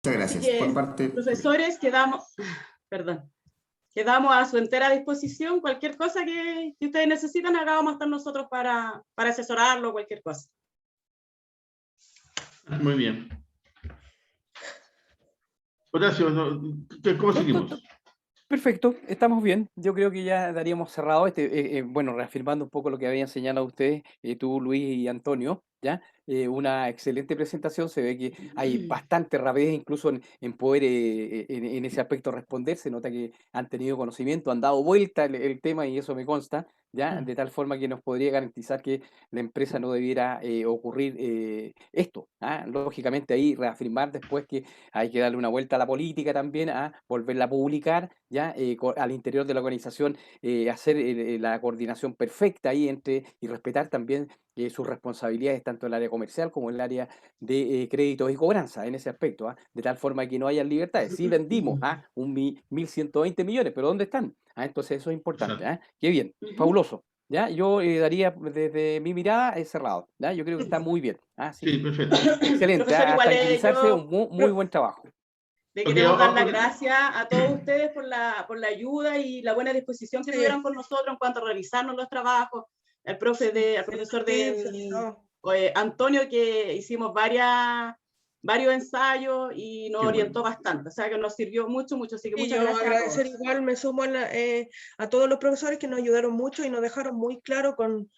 Muchas gracias. Por parte... Profesores, perdón, quedamos a su entera disposición. Cualquier cosa que ustedes necesitan, acá vamos a estar nosotros para asesorarlo, cualquier cosa. Muy bien. Horacio, ¿cómo seguimos? Perfecto, estamos bien. Yo creo que ya daríamos cerrado bueno, reafirmando un poco lo que habían señalado ustedes, tú, Luis y Antonio, ¿ya? Una excelente presentación, se ve que hay bastante rapidez incluso en poder en ese aspecto responder, se nota que han tenido conocimiento, han dado vuelta el tema y eso me consta, ¿ya? De tal forma que nos podría garantizar que la empresa no debiera ocurrir esto, ¿ah? Lógicamente ahí reafirmar después que hay que darle una vuelta a la política también, a volverla a publicar, ¿ya? Al interior de la organización, hacer la coordinación perfecta ahí y respetar también sus responsabilidades tanto en el área comercial como en el área de créditos y cobranza en ese aspecto, ¿ah? De tal forma que no haya libertades. Sí vendimos 1.120 millones, pero ¿dónde están? Entonces eso es importante. Qué bien, fabuloso. ¿Ya? Yo daría desde mi mirada cerrado. ¿Ya? Yo creo que está muy bien. Sí, perfecto. Excelente. Hasta tranquilizarse, un muy buen trabajo. Le queremos dar las gracias a todos ustedes por la ayuda y la buena disposición que tuvieron con nosotros en cuanto a realizarnos los trabajos. Al profesor Antonio, que hicimos varios ensayos y nos orientó bastante, o sea que nos sirvió mucho, así que muchas gracias. Agradecer igual, me sumo a todos los profesores que nos ayudaron mucho y nos dejaron muy claro con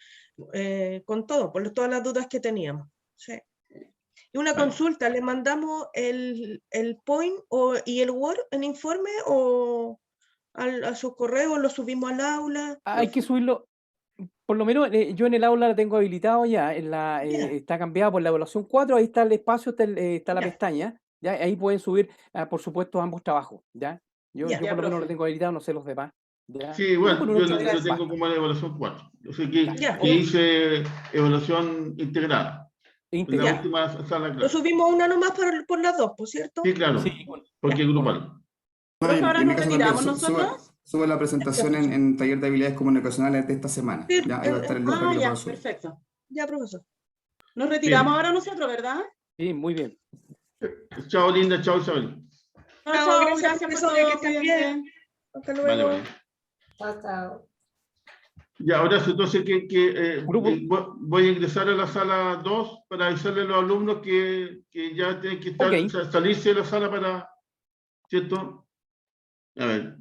todo, por todas las dudas que teníamos. Sí. Y una consulta, ¿le mandamos el point y el Word en informe o a su correo, lo subimos al aula? Hay que subirlo. Por lo menos yo en el aula la tengo habilitado ya, está cambiada por la evaluación 4, ahí está el espacio, está la pestaña, ¿ya? Ahí pueden subir, por supuesto, ambos trabajos, ¿ya? Yo por lo menos lo tengo habilitado, no sé los demás. ¿Ya? Sí, bueno, yo lo tengo como la evaluación 4. O sea que hice evaluación integrada. La última sala de clase. Lo subimos una nomás por las dos, ¿por cierto? Sí, claro, sí, porque es grupal. Bueno, ahora nos retiramos nosotros. Subo la presentación en taller de habilidades comunicacionales de esta semana. Sí, ya, ahí va a estar el link para que lo puedan subir. Perfecto. Ya, profesor. Nos retiramos ahora nosotros, ¿verdad? Sí, muy bien. Chao, Linda, chao, Isabel. Chao, gracias por todo, que estén bien. Hasta luego. Vale. Chao. Ya, ahora entonces voy a ingresar a la sala 2 para avisarle a los alumnos que ya tienen que salirse de la sala para, ¿cierto? A ver.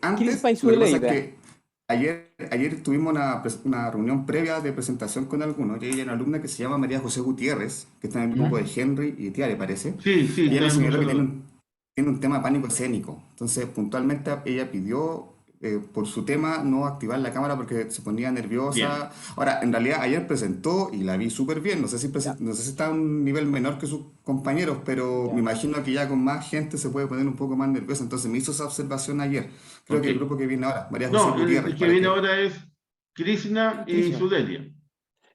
Antes, lo que pasa es que ayer tuvimos una reunión previa de presentación con algunos, y hay una alumna que se llama María José Gutiérrez, que está en el grupo de Henry y Tiare, parece. Sí. Y ella me señaló que tiene un tema de pánico escénico. Entonces, puntualmente, ella pidió, por su tema, no activar la cámara porque se ponía nerviosa. Bien. Ahora, en realidad, ayer presentó y la vi súper bien. No sé si está a un nivel menor que sus compañeros, pero me imagino que ya con más gente se puede poner un poco más nerviosa. Entonces, me hizo esa observación ayer. Creo que el grupo que viene ahora, María José Gutiérrez. El que viene ahora es Krishna y Sudelia.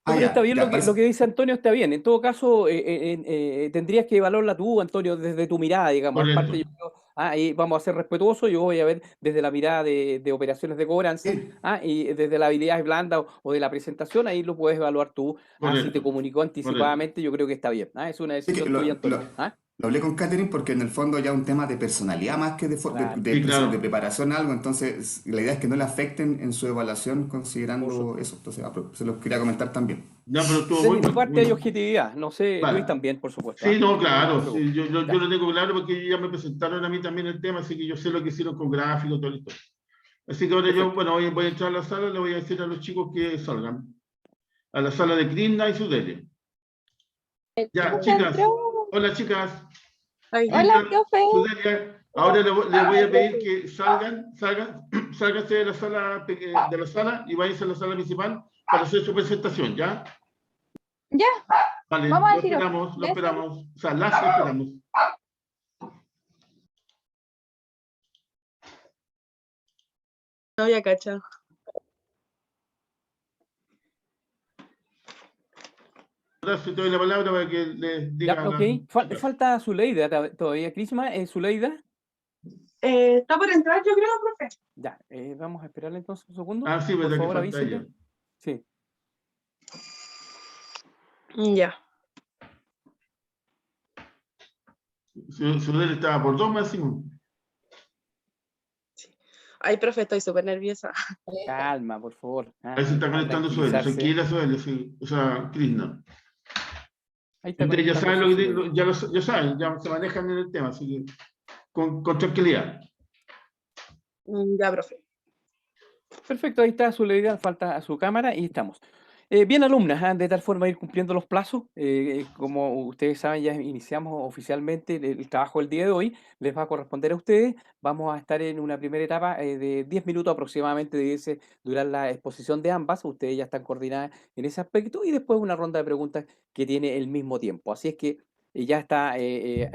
Pero está bien lo que dice Antonio, está bien. En todo caso, tendrías que evaluarla tú, Antonio, desde tu mirada, digamos. Aparte, ahí vamos a ser respetuosos. Yo voy a ver desde la mirada de operaciones de cobranza, y desde la habilidad blanda o de la presentación, ahí lo puedes evaluar tú. Si te comunicó anticipadamente, yo creo que está bien. Es una decisión tuya, Antonio. Lo hablé con Catherine porque en el fondo ya es un tema de personalidad más que de preparación algo, entonces la idea es que no le afecten en su evaluación considerando eso. Entonces se los quería comentar también. No, pero de mi parte hay objetividad, no sé, Luis también, por supuesto. Sí, no, claro, sí, yo lo tengo claro porque ya me presentaron a mí también el tema, así que yo sé lo que hicieron con gráficos, todo esto. Así que ahora yo, voy a entrar a la sala, le voy a decir a los chicos que salgan a la sala de Krishna y Sudelia. Ya, chicas. Hola, chicas. Hola, profe. Sudelia, ahora le voy a pedir que sálganse de la sala y váyanse a la sala principal para hacer su presentación, ¿ya? Ya. Vale, vamos lo esperamos. O sea, las esperamos. No había cachado. Ahora te doy la palabra para que les diga. Falta Zuleida todavía. ¿Crisma es Zuleida? Está por entrar, yo creo, profe. Ya, vamos a esperarle entonces un segundo. Sí, por favor, que falta avísenle. ella. Sí. Ya. Su nivel estaba por 2 máximo. Ay, profe, estoy súper nerviosa. Calma, por favor. Ahí se está A conectando Sueli. tranquilizarse. Tranquila, Sueli, sí. O sea, Krishna. Ahí está Ustedes ya saben conectándose lo que Suleida. ya saben, ya se manejan en el tema, así que con tranquilidad. Ya, profe. Perfecto, ahí está Zuleida, falta a su cámara y estamos. Bien, alumnas, de tal forma ir cumpliendo los plazos. Como ustedes saben, ya iniciamos oficialmente el trabajo del día de hoy. Les va a corresponder a ustedes. Vamos a estar en una primera etapa de 10 minutos aproximadamente, debe durar la exposición de ambas. Ustedes ya están coordinadas en ese aspecto y después una ronda de preguntas que tiene el mismo tiempo. Así es que ya está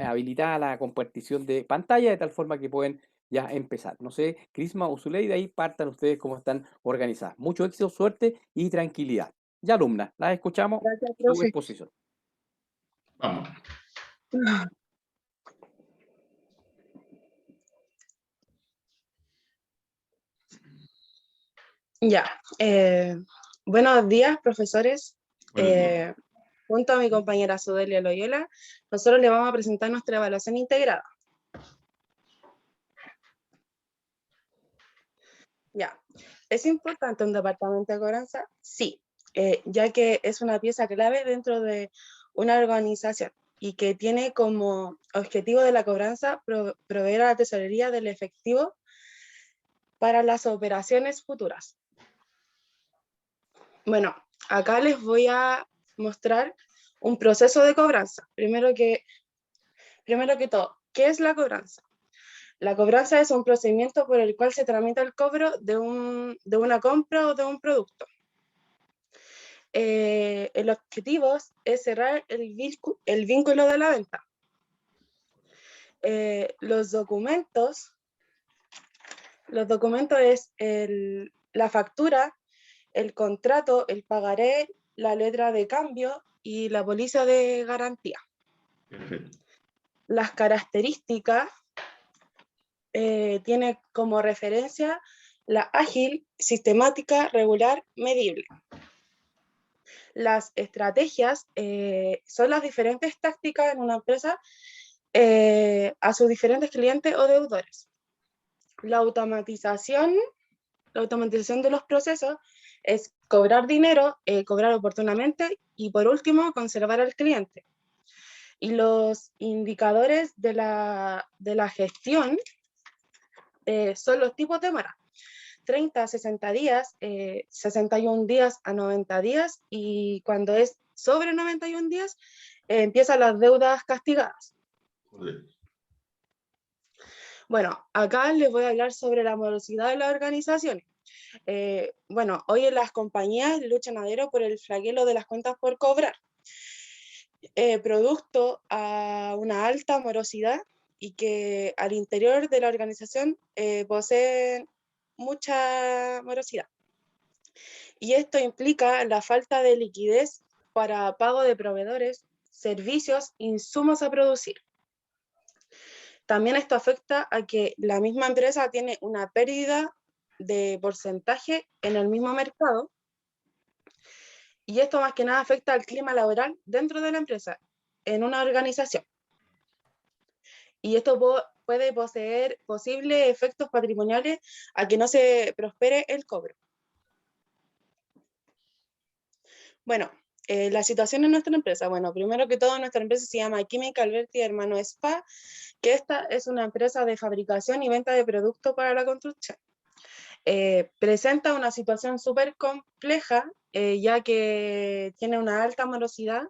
habilitada la compartición de pantalla de tal forma que pueden ya empezar. No sé, Crisma o Zuleida, ahí partan ustedes cómo están organizadas. Mucho éxito, suerte y tranquilidad. Ya, alumna, las escuchamos. Gracias, Su profe. exposición. Vamos. Ya. Buenos días, profesores. Buenos días. Junto a mi compañera Sudelia Loyola, nosotros le vamos a presentar nuestra evaluación integrada. Ya. ¿Es importante un departamento de cobranza? Sí, ya que es una pieza clave dentro de una organización y que tiene como objetivo de la cobranza proveer a la tesorería del efectivo para las operaciones futuras. Bueno, acá les voy a mostrar un proceso de cobranza. Primero que todo, ¿qué es la cobranza? La cobranza es un procedimiento por el cual se tramita el cobro de una compra o de un producto. El objetivo es cerrar el vínculo de la venta. Los documentos es la factura, el contrato, el pagaré, la letra de cambio y la póliza de garantía. Perfecto. Las características tiene como referencia la ágil, sistemática, regular, medible. Las estrategias son las diferentes tácticas en una empresa a sus diferentes clientes o deudores. La automatización de los procesos es cobrar dinero, cobrar oportunamente y por último conservar al cliente. Y los indicadores de la gestión son los tipos de demora. 30 a 60 días, 61 días a 90 días y cuando es sobre 91 días empiezan las deudas castigadas. Correcto. Bueno, acá les voy a hablar sobre la morosidad de las organizaciones. Bueno, hoy en las compañías luchan a diario por el flagelo de las cuentas por cobrar, producto a una alta morosidad y que al interior de la organización poseen mucha morosidad. Y esto implica la falta de liquidez para pago de proveedores, servicios, insumos a producir. También esto afecta a que la misma empresa tiene una pérdida de porcentaje en el mismo mercado y esto más que nada afecta al clima laboral dentro de la empresa, en una organización. Y esto puede poseer posibles efectos patrimoniales a que no se prospere el cobro. Bueno, la situación en nuestra empresa. Bueno, primero que todo, nuestra empresa se llama Química Alberti Hermano Spa, que esta es una empresa de fabricación y venta de productos para la construcción. Presenta una situación súper compleja, ya que tiene una alta morosidad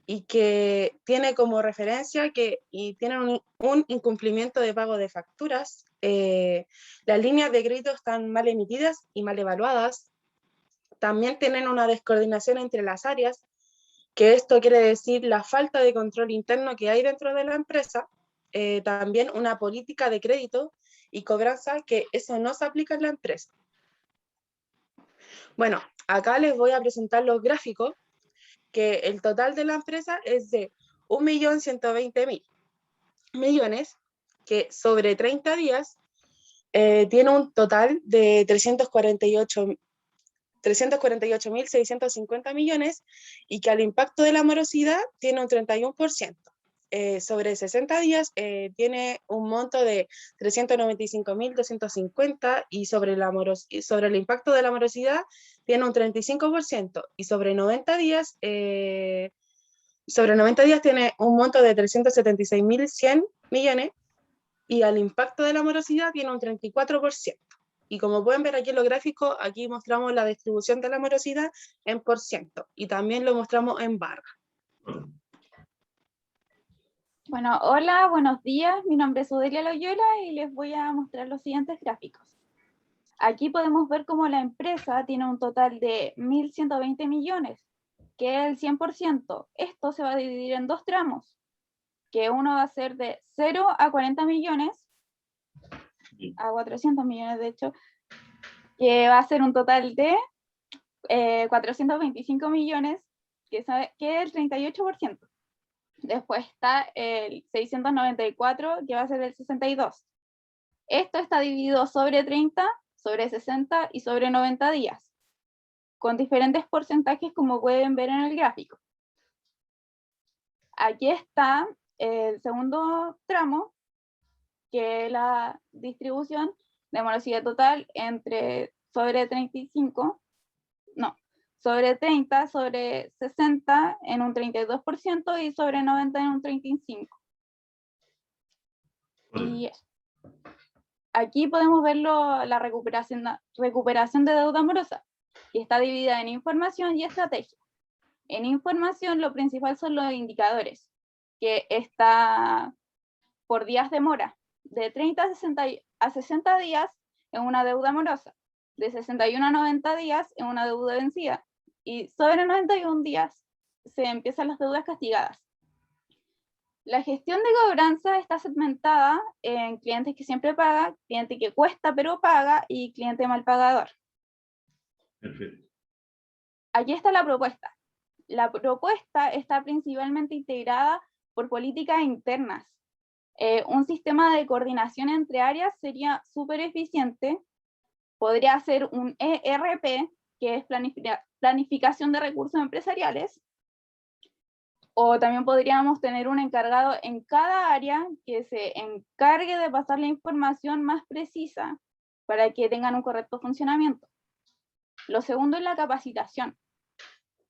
y que tiene como referencia que tienen un incumplimiento de pago de facturas, las líneas de crédito están mal emitidas y mal evaluadas, también tienen una descoordinación entre las áreas, que esto quiere decir la falta de control interno que hay dentro de la empresa, también una política de crédito y cobranza que eso no se aplica en la empresa. Bueno, acá les voy a presentar los gráficos, que el total de la empresa es de 1.120.000 millones, que sobre 30 días tiene un total de 348.650 millones y que al impacto de la morosidad tiene un 31%. sobre 60 días tiene un monto de 395.250 y sobre el impacto de la morosidad tiene un 35% y sobre 90 días tiene un monto de 376.100 millones y al impacto de la morosidad tiene un 34%. Y como pueden ver aquí en los gráficos, aquí mostramos la distribución de la morosidad en % y también lo mostramos en barra. Bueno, hola, buenos días. Mi nombre es Odelia Loyola y les voy a mostrar los siguientes gráficos. Aquí podemos ver cómo la empresa tiene un total de 1.120 millones, que es el 100%. Esto se va a dividir en dos tramos, que uno va a ser de 0 a 40 millones, a 400 millones de hecho, que va a ser un total de 425 millones, que es el 38%. Después está el 694, que va a ser el 62%. Esto está dividido sobre 30, sobre 60 y sobre 90 días, con diferentes porcentajes como pueden ver en el gráfico. Aquí está el segundo tramo, que es la distribución de morosidad total entre sobre 35, no, sobre 30, sobre 60 en un 32% y sobre 90 en un 35%. Y eso. Aquí podemos ver la recuperación de deuda morosa, que está dividida en información y estrategia. En información lo principal son los indicadores, que está por días de mora, de 30 a 60 días en una deuda morosa, de 61 a 90 días en una deuda vencida, y sobre 91 días se empiezan las deudas castigadas. La gestión de cobranza está segmentada en clientes que siempre pagan, cliente que cuesta pero paga y cliente mal pagador. Perfecto. Aquí está la propuesta. La propuesta está principalmente integrada por políticas internas. Un sistema de coordinación entre áreas sería súper eficiente. Podría ser un ERP, que es planificación de recursos empresariales, o también podríamos tener un encargado en cada área que se encargue de pasar la información más precisa para que tengan un correcto funcionamiento. Lo segundo es la capacitación.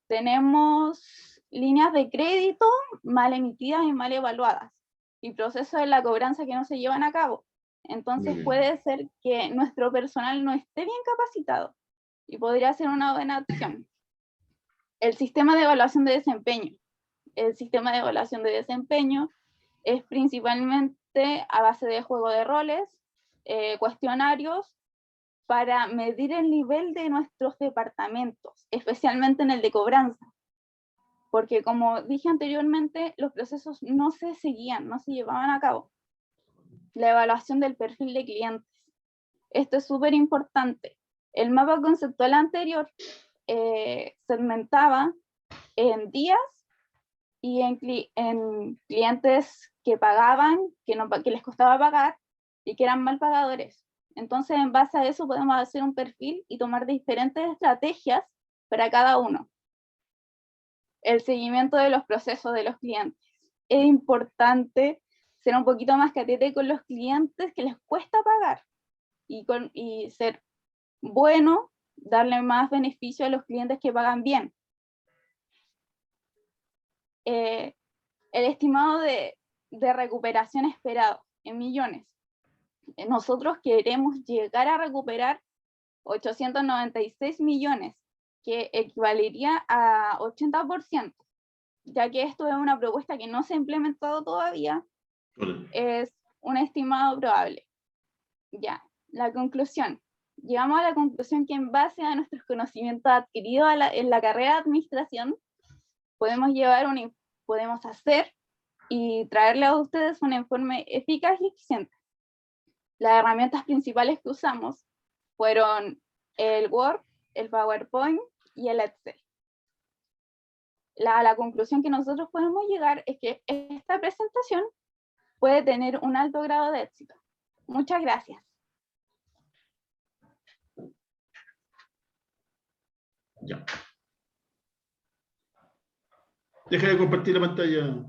Tenemos líneas de crédito mal emitidas y mal evaluadas, y procesos de la cobranza que no se llevan a cabo. Entonces puede ser que nuestro personal no esté bien capacitado, y podría ser una buena opción. El sistema de evaluación de desempeño. El sistema de evaluación de desempeño es principalmente a base de juego de roles, cuestionarios, para medir el nivel de nuestros departamentos, especialmente en el de cobranza. Porque como dije anteriormente, los procesos no se seguían, no se llevaban a cabo. La evaluación del perfil de clientes. Esto es súper importante. El mapa conceptual anterior segmentaba en días y en clientes que pagaban, que les costaba pagar y que eran mal pagadores. Entonces, en base a eso podemos hacer un perfil y tomar diferentes estrategias para cada uno. El seguimiento de los procesos de los clientes. Es importante ser un poquito más catete con los clientes que les cuesta pagar y ser bueno, darle más beneficio a los clientes que pagan bien. El estimado de recuperación esperado en millones. Nosotros queremos llegar a recuperar 896 millones, que equivalería a 80%, ya que esto es una propuesta que no se ha implementado todavía, es un estimado probable. Ya, la conclusión. Llegamos a la conclusión que en base a nuestros conocimientos adquiridos en la carrera de administración, podemos hacer y traerle a ustedes un informe eficaz y eficiente. Las herramientas principales que usamos fueron el Word, el PowerPoint y el Excel. La conclusión que nosotros podemos llegar es que esta presentación puede tener un alto grado de éxito. Muchas gracias. Ya. Deja de compartir la pantalla.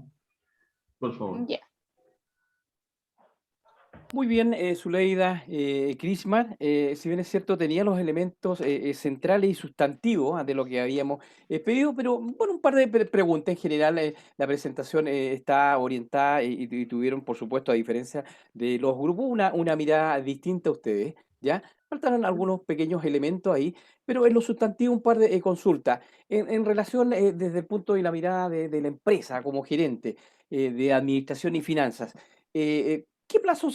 por favor. Ya. Muy bien, Zuleida Krisman, si bien es cierto, tenía los elementos centrales y sustantivos de lo que habíamos pedido, pero bueno, un par de preguntas. En general, la presentación está orientada y tuvieron, por supuesto, a diferencia de los grupos, una mirada distinta a ustedes, ¿ya? Faltaron algunos pequeños elementos ahí, pero en lo sustantivo un par de consultas. En relación desde el punto de la mirada de la empresa como gerente de administración y finanzas, ¿qué plazos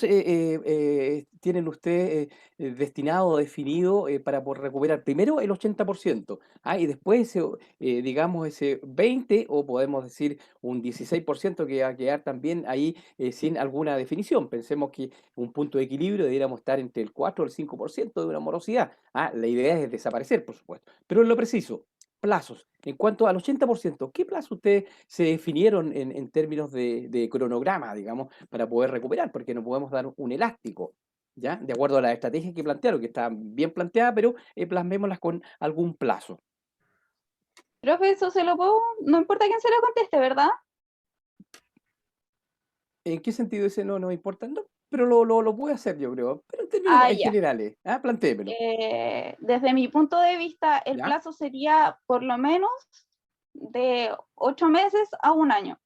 tienen ustedes destinado o definido para poder recuperar primero el 80%? Y después, digamos, ese 20% o podemos decir un 16% que va a quedar también ahí sin alguna definición? Pensemos que un punto de equilibrio deberíamos estar entre el 4 o el 5% de una morosidad. La idea es desaparecer, por supuesto. Pero en lo preciso, plazos. En cuanto al 80%, ¿qué plazo ustedes se definieron en términos de cronograma, digamos, para poder recuperar? Porque no podemos dar un elástico, ¿ya? De acuerdo a la estrategia que plantearon, que está bien planteada, pero plasmémoslas con algún plazo. Profe, eso se lo puedo, no importa quién se lo conteste, ¿verdad? ¿En qué sentido ese no nos importa? No, pero lo puede hacer, yo creo. Pero en términos Ya. generales, plantéemelo. Desde mi punto de vista, el ¿Ya? plazo sería por lo menos de 8 meses a 1 año.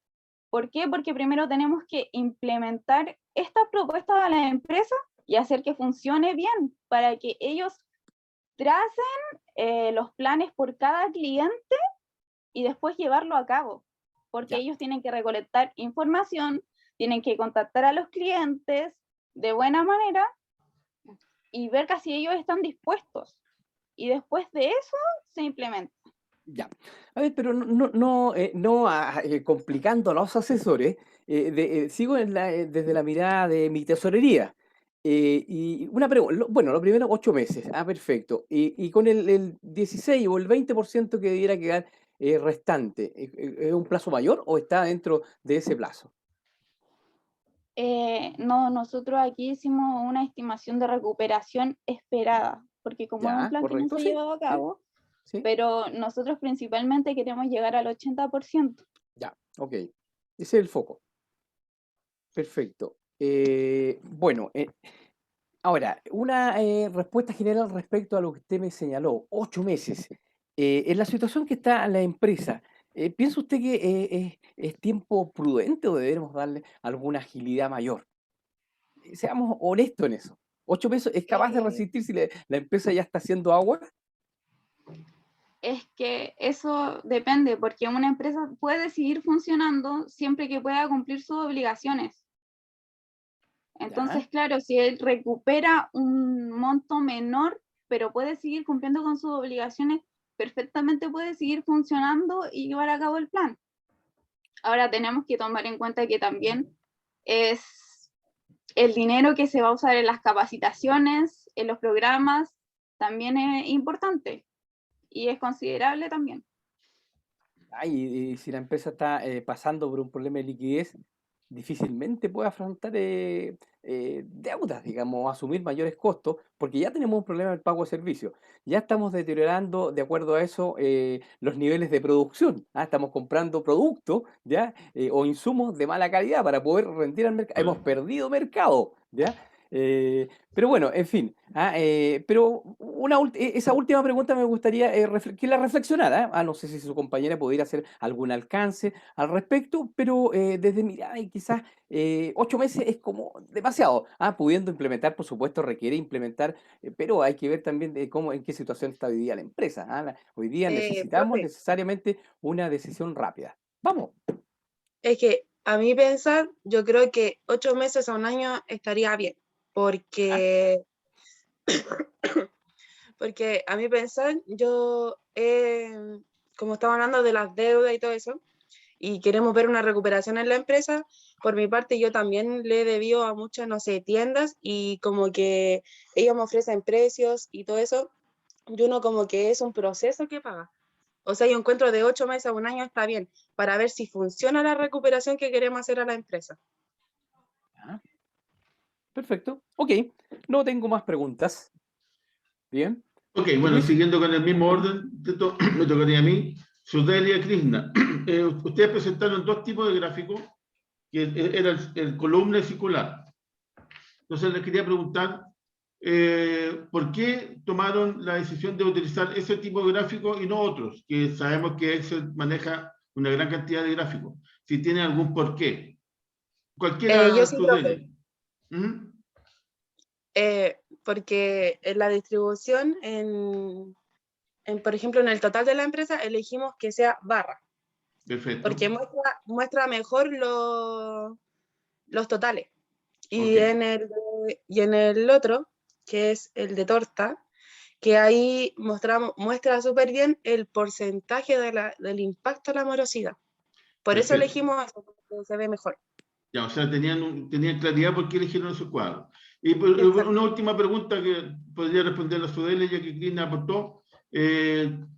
¿Por qué? Porque primero tenemos que implementar esta propuesta a la empresa y hacer que funcione bien para que ellos tracen los planes por cada cliente y después llevarlo a cabo. Porque Ya. ellos tienen que recolectar información, tienen que contactar a los clientes de buena manera y ver que si ellos están dispuestos. Y después de eso se implementa. Ya. A ver, pero no complicando a los asesores, sigo desde la mirada de mi tesorería. Y una pregunta, bueno, lo primero, 8 meses. Perfecto. Y con el 16 o el 20% que debiera quedar restante, ¿es un plazo mayor o está dentro de ese plazo? No, nosotros aquí hicimos una estimación de recuperación esperada, porque como es un Ya, plan que no correcto, se ha sí, llevado a cabo, sí. pero nosotros principalmente queremos llegar al 80%. Ya, ok. Ese es el foco. Perfecto. Bueno, ahora, una respuesta general respecto a lo que usted me señaló, 8 meses. En la situación que está la empresa, ¿piensa usted que es tiempo prudente o deberemos darle alguna agilidad mayor? Seamos honestos en eso. 8 meses, ¿es capaz de resistir si la empresa ya está haciendo agua? Es que eso depende, porque una empresa puede seguir funcionando siempre que pueda cumplir sus obligaciones. Entonces, Ya. claro, si él recupera un monto menor, pero puede seguir cumpliendo con sus obligaciones, perfectamente puede seguir funcionando y llevar a cabo el plan. Ahora tenemos que tomar en cuenta que también es el dinero que se va a usar en las capacitaciones, en los programas, también es importante y es considerable también. Y si la empresa está pasando por un problema de liquidez, difícilmente puede afrontar deudas, digamos, asumir mayores costos, porque ya tenemos un problema del pago de servicios. Ya estamos deteriorando, de acuerdo a eso, los niveles de producción. Estamos comprando productos, ¿ya? O insumos de mala calidad para poder rendir al mercado. Hemos perdido mercado, ¿ya? Pero bueno, en fin. Pero esa última pregunta me gustaría que la reflexionara. No sé si su compañera podría hacer algún alcance al respecto, pero desde mi mirada, y quizás 8 meses es como demasiado. Pudiendo implementar, por supuesto, requiere implementar, pero hay que ver también en qué situación está hoy día la empresa. Hoy día necesitamos Profe, necesariamente una decisión rápida. Vamos. es que a mí pensar, yo creo que 8 meses a 1 año estaría bien, porque, porque a mí pensar, yo, como estaba hablando de las deudas y todo eso, y queremos ver una recuperación en la empresa, por mi parte yo también le he debido a muchas, no sé, tiendas, y como que ellos me ofrecen precios y todo eso, y uno como que es un proceso que paga. O sea, yo encuentro de 8 meses a 1 año está bien, para ver si funciona la recuperación que queremos hacer a la empresa. Ya. Perfecto. Ok. No tengo más preguntas. Bien. Ok, bueno, Luis. siguiendo con el mismo orden, me tocaría a mí. Zuleida Krisman, ustedes presentaron 2 tipos de gráficos. que era el columna circular. Entonces les quería preguntar, ¿por qué tomaron la decisión de utilizar ese tipo de gráficos y no otros? Que sabemos que Excel maneja una gran cantidad de gráficos. Si tiene algún porqué. Yo Cualquiera sí, tú profe. dele. ¿Mm? Porque en la distribución, por ejemplo, en el total de la empresa, elegimos que sea barra, Perfecto. porque muestra mejor los totales. Y, Ok. y en el otro, que es el de torta, que ahí muestra súper bien el porcentaje del impacto a la morosidad. Por eso Perfecto. elegimos eso, porque se ve mejor. Ya, o sea, tenían claridad por qué eligieron esos cuadros. Y Exacto. una última pregunta que podría responder a Sudele, ya que Cristina aportó.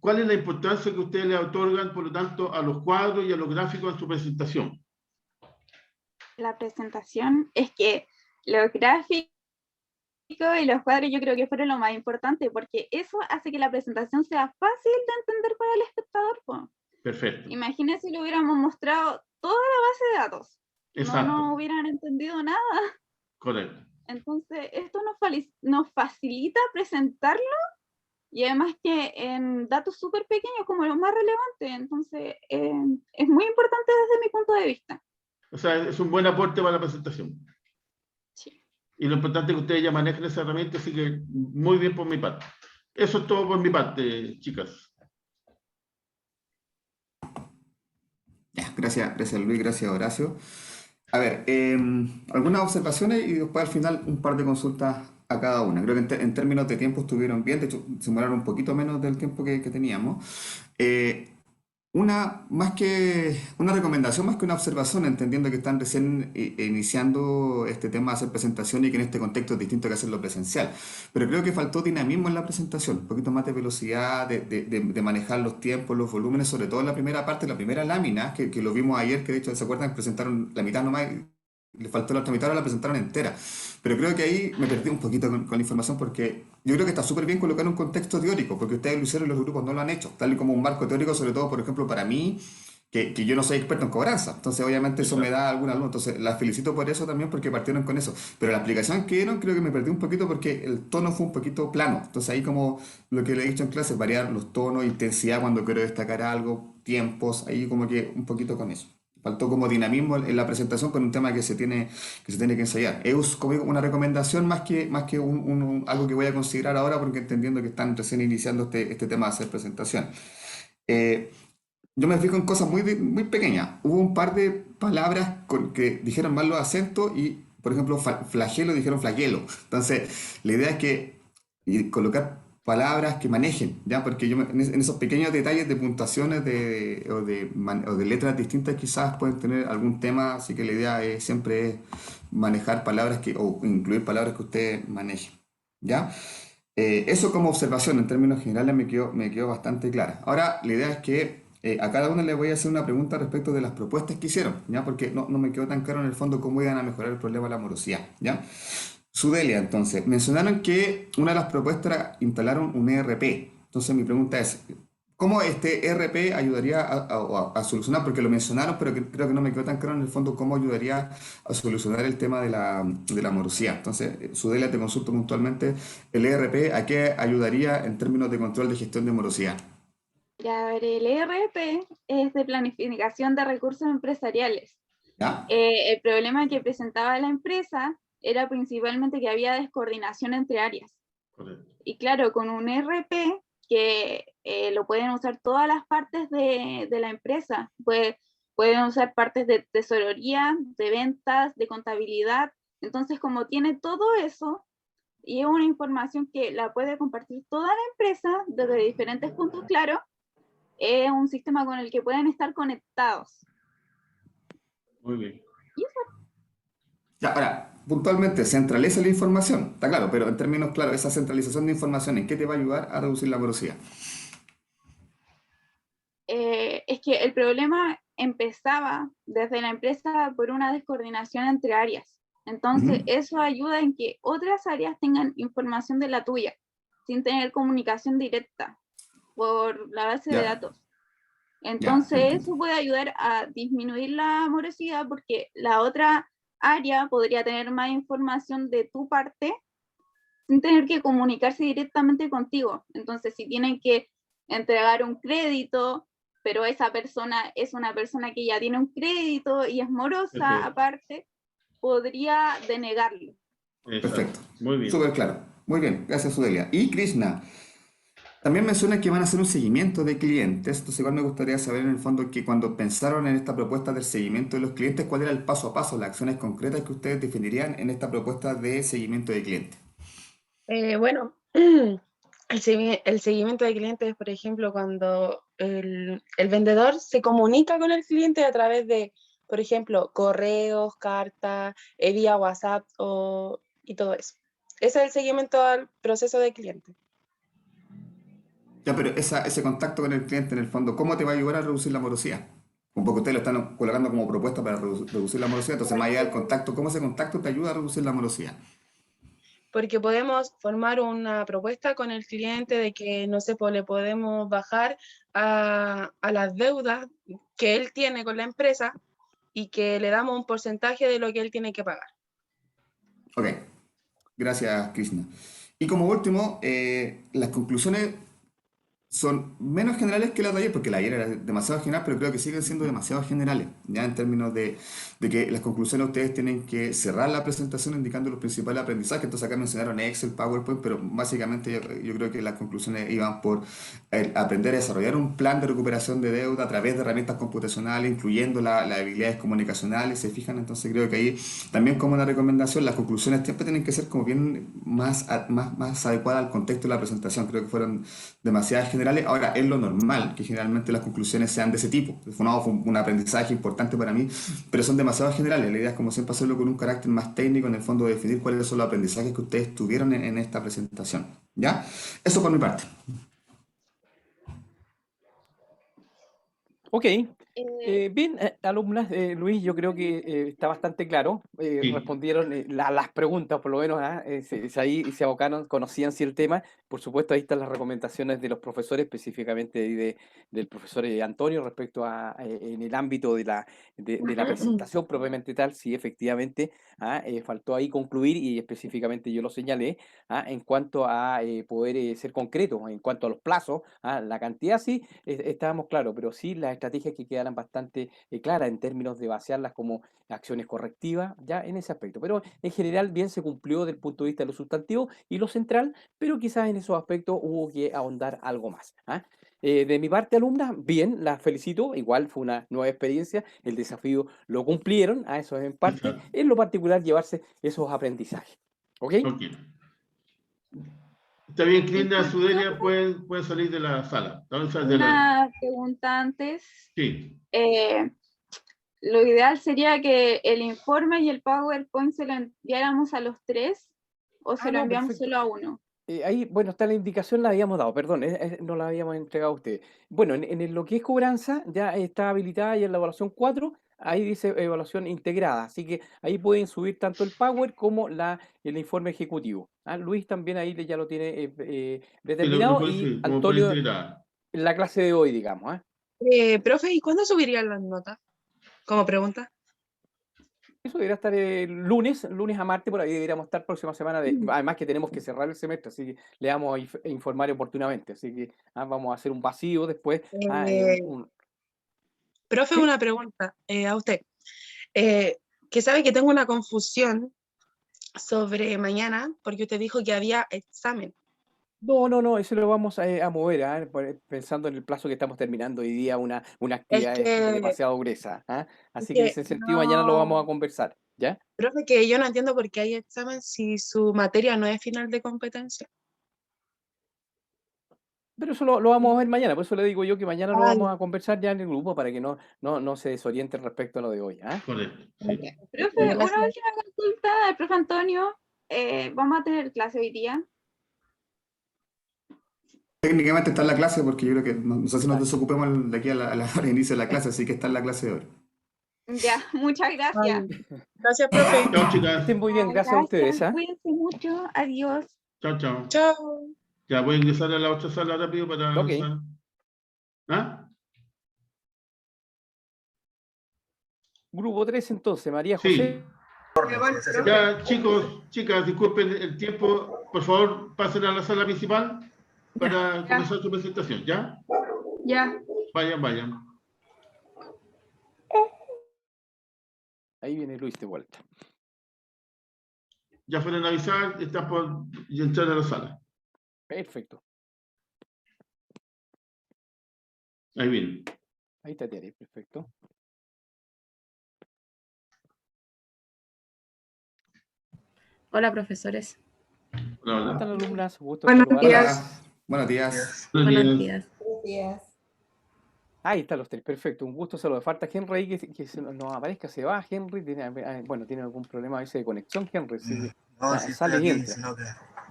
¿Cuál es la importancia que ustedes le otorgan, por lo tanto, a los cuadros y a los gráficos en su presentación? La presentación es que los gráficos y los cuadros yo creo que fueron lo más importante, porque eso hace que la presentación sea fácil de entender para el espectador, po. Perfecto. Imagínense si le hubiéramos mostrado toda la base de datos. Exacto. No hubieran entendido nada. Correcto. Entonces, esto nos facilita presentarlo, y además que en datos súper pequeños como los más relevantes. Entonces, es muy importante desde mi punto de vista. O sea, es un buen aporte para la presentación. Sí. Y lo importante es que ustedes ya manejen esa herramienta, así que muy bien por mi parte. Eso es todo por mi parte, chicas. Ya, gracias Luis, gracias Horacio. A ver, algunas observaciones y después al final un par de consultas a cada una. Creo que en términos de tiempo estuvieron bien, de hecho se demoraron un poquito menos del tiempo que teníamos. Eh, una recomendación más que una observación, entendiendo que están recién iniciando este tema de hacer presentación y que en este contexto es distinto que hacerlo presencial. Pero creo que faltó dinamismo en la presentación, un poquito más de velocidad, de manejar los tiempos, los volúmenes, sobre todo en la primera parte, la primera lámina, que lo vimos ayer, que de hecho, ¿se acuerdan? Presentaron la mitad nomás. Le faltó la otra mitad, ahora la presentaron entera. Pero creo que ahí me perdí un poquito con la información porque yo creo que está súper bien colocar un contexto teórico, porque ustedes lo hicieron y los grupos no lo han hecho, tal y como un marco teórico, sobre todo, por ejemplo, para mí, que yo no soy experto en cobranza. Entonces, obviamente, eso me da algún alumno. Entonces, las felicito por eso también, porque partieron con eso. Pero la aplicación que dieron, creo que me perdí un poquito porque el tono fue un poquito plano. Entonces, ahí, como lo que le he dicho en clase, variar los tonos, intensidad cuando quiero destacar algo, tiempos, ahí como que un poquito con eso. Faltó como dinamismo en la presentación con un tema que se tiene que ensayar. Es como digo, una recomendación más que algo que voy a considerar ahora porque entendiendo que están recién iniciando este tema de hacer presentación. Eh, yo me fijo en cosas muy pequeñas. Hubo un par de palabras que dijeron mal los acentos y, por ejemplo, flagelo dijeron flagelo. Entonces, la idea es que colocar palabras que manejen, ¿ya? Porque yo en esos pequeños detalles de puntuaciones o de letras distintas quizás pueden tener algún tema, así que la idea siempre es manejar palabras o incluir palabras que usted maneje, ¿ya? Eso como observación en términos generales me quedó bastante clara. Ahora, la idea es que a cada uno le voy a hacer una pregunta respecto de las propuestas que hicieron, ¿ya? Porque no me quedó tan claro en el fondo cómo iban a mejorar el problema de la morosidad, ¿ya? Sudelia, entonces, mencionaron que una de las propuestas era instalar un ERP. Entonces, mi pregunta es, ¿cómo este ERP ayudaría a solucionar? Porque lo mencionaron, pero creo que no me quedó tan claro en el fondo cómo ayudaría a solucionar el tema de la morosidad. Entonces, Sudelia, te consulto puntualmente, ¿el ERP a qué ayudaría en términos de control de gestión de morosidad? Ya, a ver, el ERP es de planificación de recursos empresariales. ¿Ya? El problema que presentaba la empresa era principalmente que había descoordinación entre áreas. Correcto. Y claro, con un ERP que lo pueden usar todas las partes de la empresa, pueden usar partes de tesorería, de ventas, de contabilidad. Entonces, como tiene todo eso, y es una información que la puede compartir toda la empresa desde diferentes puntos, claro, es un sistema con el que pueden estar conectados. Muy bien. Y eso. Ya, ahora, puntualmente, centraliza la información, está claro, pero en términos claros, esa centralización de información, ¿en qué te va a ayudar a reducir la morosidad? Es que el problema empezaba desde la empresa por una descoordinación entre áreas. Entonces, eso ayuda en que otras áreas tengan información de la tuya, sin tener comunicación directa por la base de datos. Entonces entiendo. eso puede ayudar a disminuir la morosidad porque la otra área podría tener más información de tu parte sin tener que comunicarse directamente contigo. Entonces, si tienen que entregar un crédito, pero esa persona es una persona que ya tiene un crédito y es morosa Perfecto. aparte, podría denegarlo. Exacto. Perfecto. Muy bien. Súper claro. Muy bien, gracias, Sudelia. Y Krishna, también menciona que van a hacer un seguimiento de clientes. Entonces, igual me gustaría saber en el fondo que cuando pensaron en esta propuesta del seguimiento de los clientes, ¿cuál era el paso a paso, las acciones concretas que ustedes definirían en esta propuesta de seguimiento de clientes? Bueno, el seguimiento de clientes, por ejemplo, cuando el vendedor se comunica con el cliente a través de, por ejemplo, correos, cartas, vía WhatsApp y todo eso. Ese es el seguimiento al proceso de cliente. Ya, pero ese contacto con el cliente, en el fondo, ¿cómo te va a ayudar a reducir la morosidad? Un poco ustedes lo están colocando como propuesta para reducir la morosidad, entonces más allá del contacto, ¿cómo ese contacto te ayuda a reducir la morosidad? Porque podemos formar una propuesta con el cliente de que, no sé, pues le podemos bajar a las deudas que él tiene con la empresa y que le damos un porcentaje de lo que él tiene que pagar. Ok, gracias, Krishna. Y como último, las conclusiones son menos generales que las de ayer, porque la de ayer era demasiado general, pero creo que siguen siendo demasiado generales, ya en términos de que las conclusiones ustedes tienen que cerrar la presentación indicando los principales aprendizajes. Entonces acá mencionaron Excel, PowerPoint, pero básicamente yo creo que las conclusiones iban por aprender a desarrollar un plan de recuperación de deuda a través de herramientas computacionales, incluyendo las habilidades comunicacionales, se fijan. Entonces creo que ahí también como una recomendación, las conclusiones siempre tienen que ser como bien más adecuadas al contexto de la presentación. Creo que fueron demasiadas generales. Ahora, es lo normal que generalmente las conclusiones sean de ese tipo. Fue un aprendizaje importante para mí, pero son demasiado generales. La idea es, como siempre, hacerlo con un carácter más técnico, en el fondo, de definir cuáles son los aprendizajes que ustedes tuvieron en esta presentación. ¿Ya? Eso por mi parte. Ok, bien, alumnas, Luis, yo creo que está bastante claro. Sí. Respondieron las preguntas, por lo menos, ahí se abocaron, conocían sí el tema. Por supuesto, ahí están las recomendaciones de los profesores, específicamente ahí del profesor Antonio, respecto a en el ámbito de la presentación propiamente tal, sí, efectivamente, faltó ahí concluir y específicamente yo lo señalé, en cuanto a poder ser concreto, en cuanto a los plazos, la cantidad sí, estábamos claros, pero sí las estrategias que quedaran bastante claras en términos de vaciarlas como acciones correctivas, ya en ese aspecto. Pero en general bien se cumplió desde el punto de vista de lo sustantivo y lo central, pero quizás en esos aspectos hubo que ahondar algo más. De mi parte, alumna, bien, las felicito, igual fue una nueva experiencia, el desafío lo cumplieron, a eso es en parte, Exacto. en lo particular llevarse esos aprendizajes. ¿Ok? Ok. Está bien, Krishna, Sudelia, pueden salir de la sala. Una pregunta antes. Sí. Lo ideal sería que el informe y el PowerPoint se lo enviáramos a los tres o se lo No, enviamos perfecto. solo a uno. Ahí, bueno, está la indicación, la habíamos dado, perdón, no la habíamos entregado a ustedes. Bueno, en lo que es cobranza, ya está habilitada y en la evaluación 4, ahí dice evaluación integrada, así que ahí pueden subir tanto el Power como el informe ejecutivo. Luis también ahí ya lo tiene determinado y Sí, como puede Antonio integrar. en la clase de hoy, digamos. Profe, ¿y cuándo subirían las notas? Como pregunta. Eso debería estar lunes a martes, por ahí deberíamos estar próxima semana. Además que tenemos que cerrar el semestre, así que le vamos a informar oportunamente. Así que vamos a hacer un vacío después. Profe, ¿Sí? una pregunta a usted. Que sabe que tengo una confusión sobre mañana, porque usted dijo que había examen. No, eso lo vamos a mover, pensando en el plazo que estamos terminando hoy día, una actividad demasiado gruesa. Así que en ese sentido mañana lo vamos a conversar, ¿ya? Profe, que yo no entiendo por qué hay examen si su materia no es final de competencia. Pero eso lo vamos a ver mañana, por eso le digo yo que mañana lo vamos a conversar ya en el grupo para que no se desorienten respecto a lo de hoy. Correcto. Sí. Profe, una última consulta al profe Antonio. ¿Vamos a tener clase hoy día? Técnicamente está en la clase porque yo creo que no sé si nos desocupemos de aquí a la hora de inicio de la clase, así que está en la clase de hoy. Ya, muchas gracias. Gracias, profe. Chao, chicas. Estén muy bien, gracias a ustedes. Cuídense mucho. Adiós. Chao, chao. Chao. Ya voy a ingresar a la otra sala rápido para Ok. avanzar. Grupo 3 entonces, María Sí. José. Ya, chicos, chicas, disculpen el tiempo. Por favor, pasen a la sala principal para comenzar su presentación, ¿ya? Ya. Vayan, vayan. Ahí viene Luis de vuelta. Ya fueron a avisar, están por entrar a la sala. Perfecto. Ahí vienen. Ahí está Tiare, perfecto. Hola, profesores. Hola, ¿Cómo hola. están, alumnas? Gusto Buenos saludarlas. días. Hola, buenos días. Buenos días. Ahí están los tres, perfecto. Un gusto saludar. Falta Henry ahí que se nos aparezca, se va Henry. Bueno, tiene algún problema a veces de conexión, Henry. Sí, No, sí estoy sale y aquí, entra. sino que...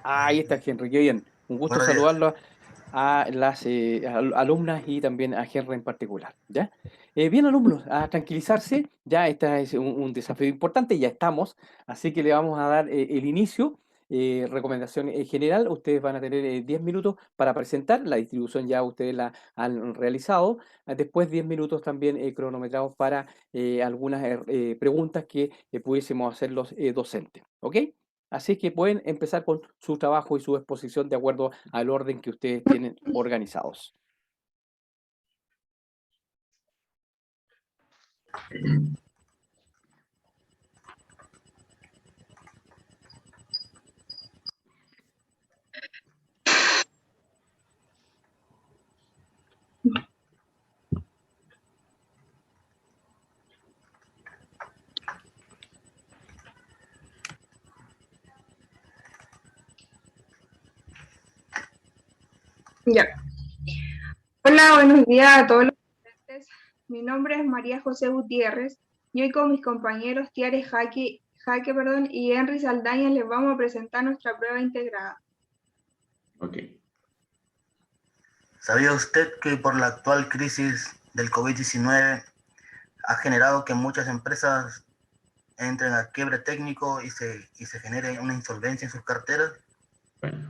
Ahí está Henry, qué bien. Un gusto Buenos días. saludarlo a las alumnas y también a Henry en particular. ¿Ya? Bien, alumnos, a tranquilizarse. Ya este es un desafío importante, ya estamos. Así que le vamos a dar el inicio. Recomendación general, ustedes van a tener 10 minutos para presentar, la distribución ya ustedes la han realizado, después 10 minutos también cronometrados para algunas preguntas que pudiésemos hacer los docentes, ¿ok? Así que pueden empezar con su trabajo y su exposición de acuerdo al orden que ustedes tienen organizados. Ya. Hola, buenos días a todos los presentes. Mi nombre es María José Gutiérrez y hoy con mis compañeros Tiare Jaque, y Henry Saldaña les vamos a presentar nuestra prueba integrada. Ok. ¿Sabía usted que por la actual crisis del COVID-19 ha generado que muchas empresas entren a quiebre técnico y se genere una insolvencia en sus carteras? Bueno.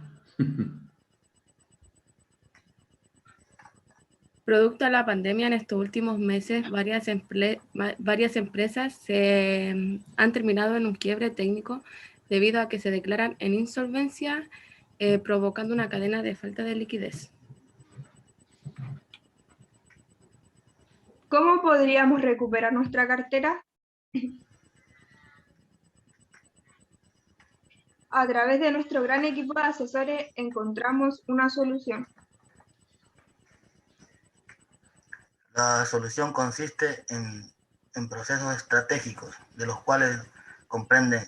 Producto de la pandemia, en estos últimos meses, varias empresas han terminado en un quiebre técnico debido a que se declaran en insolvencia, provocando una cadena de falta de liquidez. ¿Cómo podríamos recuperar nuestra cartera? A través de nuestro gran equipo de asesores encontramos una solución. La solución consiste en procesos estratégicos, de los cuales comprende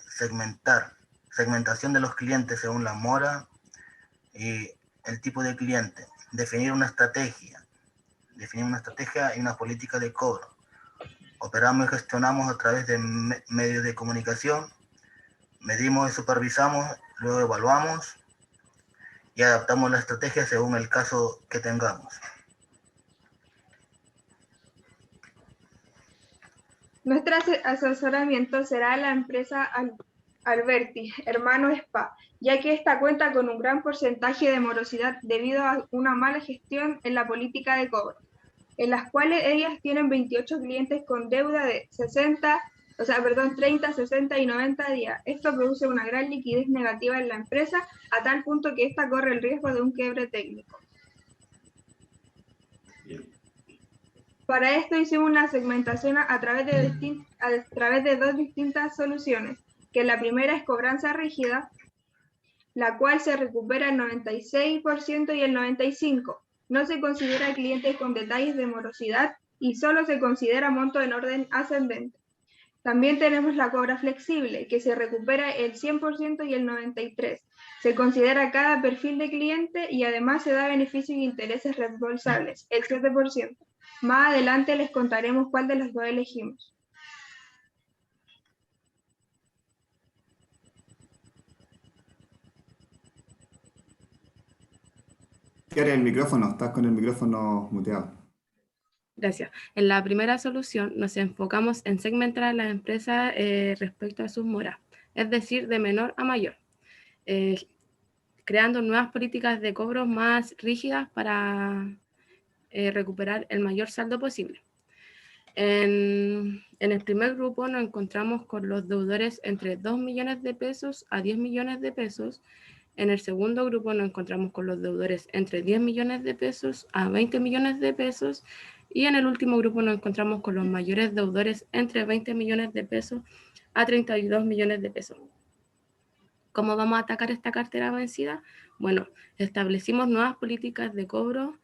segmentación de los clientes según la mora y el tipo de cliente, definir una estrategia y una política de cobro. Operamos y gestionamos a través de medios de comunicación, medimos y supervisamos, luego evaluamos y adaptamos la estrategia según el caso que tengamos. Nuestro asesoramiento será la empresa Alberti, hermano Spa, ya que esta cuenta con un gran porcentaje de morosidad debido a una mala gestión en la política de cobro, en las cuales ellas tienen 28 clientes con deuda de 30, 60 y 90 días. Esto produce una gran liquidez negativa en la empresa, a tal punto que esta corre el riesgo de un quiebre técnico. Para esto hicimos una segmentación a través de dos distintas soluciones, que la primera es cobranza rígida, la cual se recupera el 96% y el 95%. No se considera clientes con detalles de morosidad y solo se considera monto en orden ascendente. También tenemos la cobra flexible, que se recupera el 100% y el 93%. Se considera cada perfil de cliente y además se da beneficios e intereses reembolsables, el 7%. Más adelante les contaremos cuál de los dos elegimos. Tiare, el micrófono, estás con el micrófono muteado. Gracias. En la primera solución nos enfocamos en segmentar a las empresas respecto a sus moras, es decir, de menor a mayor, creando nuevas políticas de cobro más rígidas para recuperar el mayor saldo posible. En el primer grupo nos encontramos con los deudores entre 2 millones de pesos a 10 millones de pesos. En el segundo grupo nos encontramos con los deudores entre 10 millones de pesos a 20 millones de pesos. Y en el último grupo nos encontramos con los mayores deudores entre 20 millones de pesos a 32 millones de pesos. ¿Cómo vamos a atacar esta cartera vencida? Bueno, establecimos nuevas políticas de cobro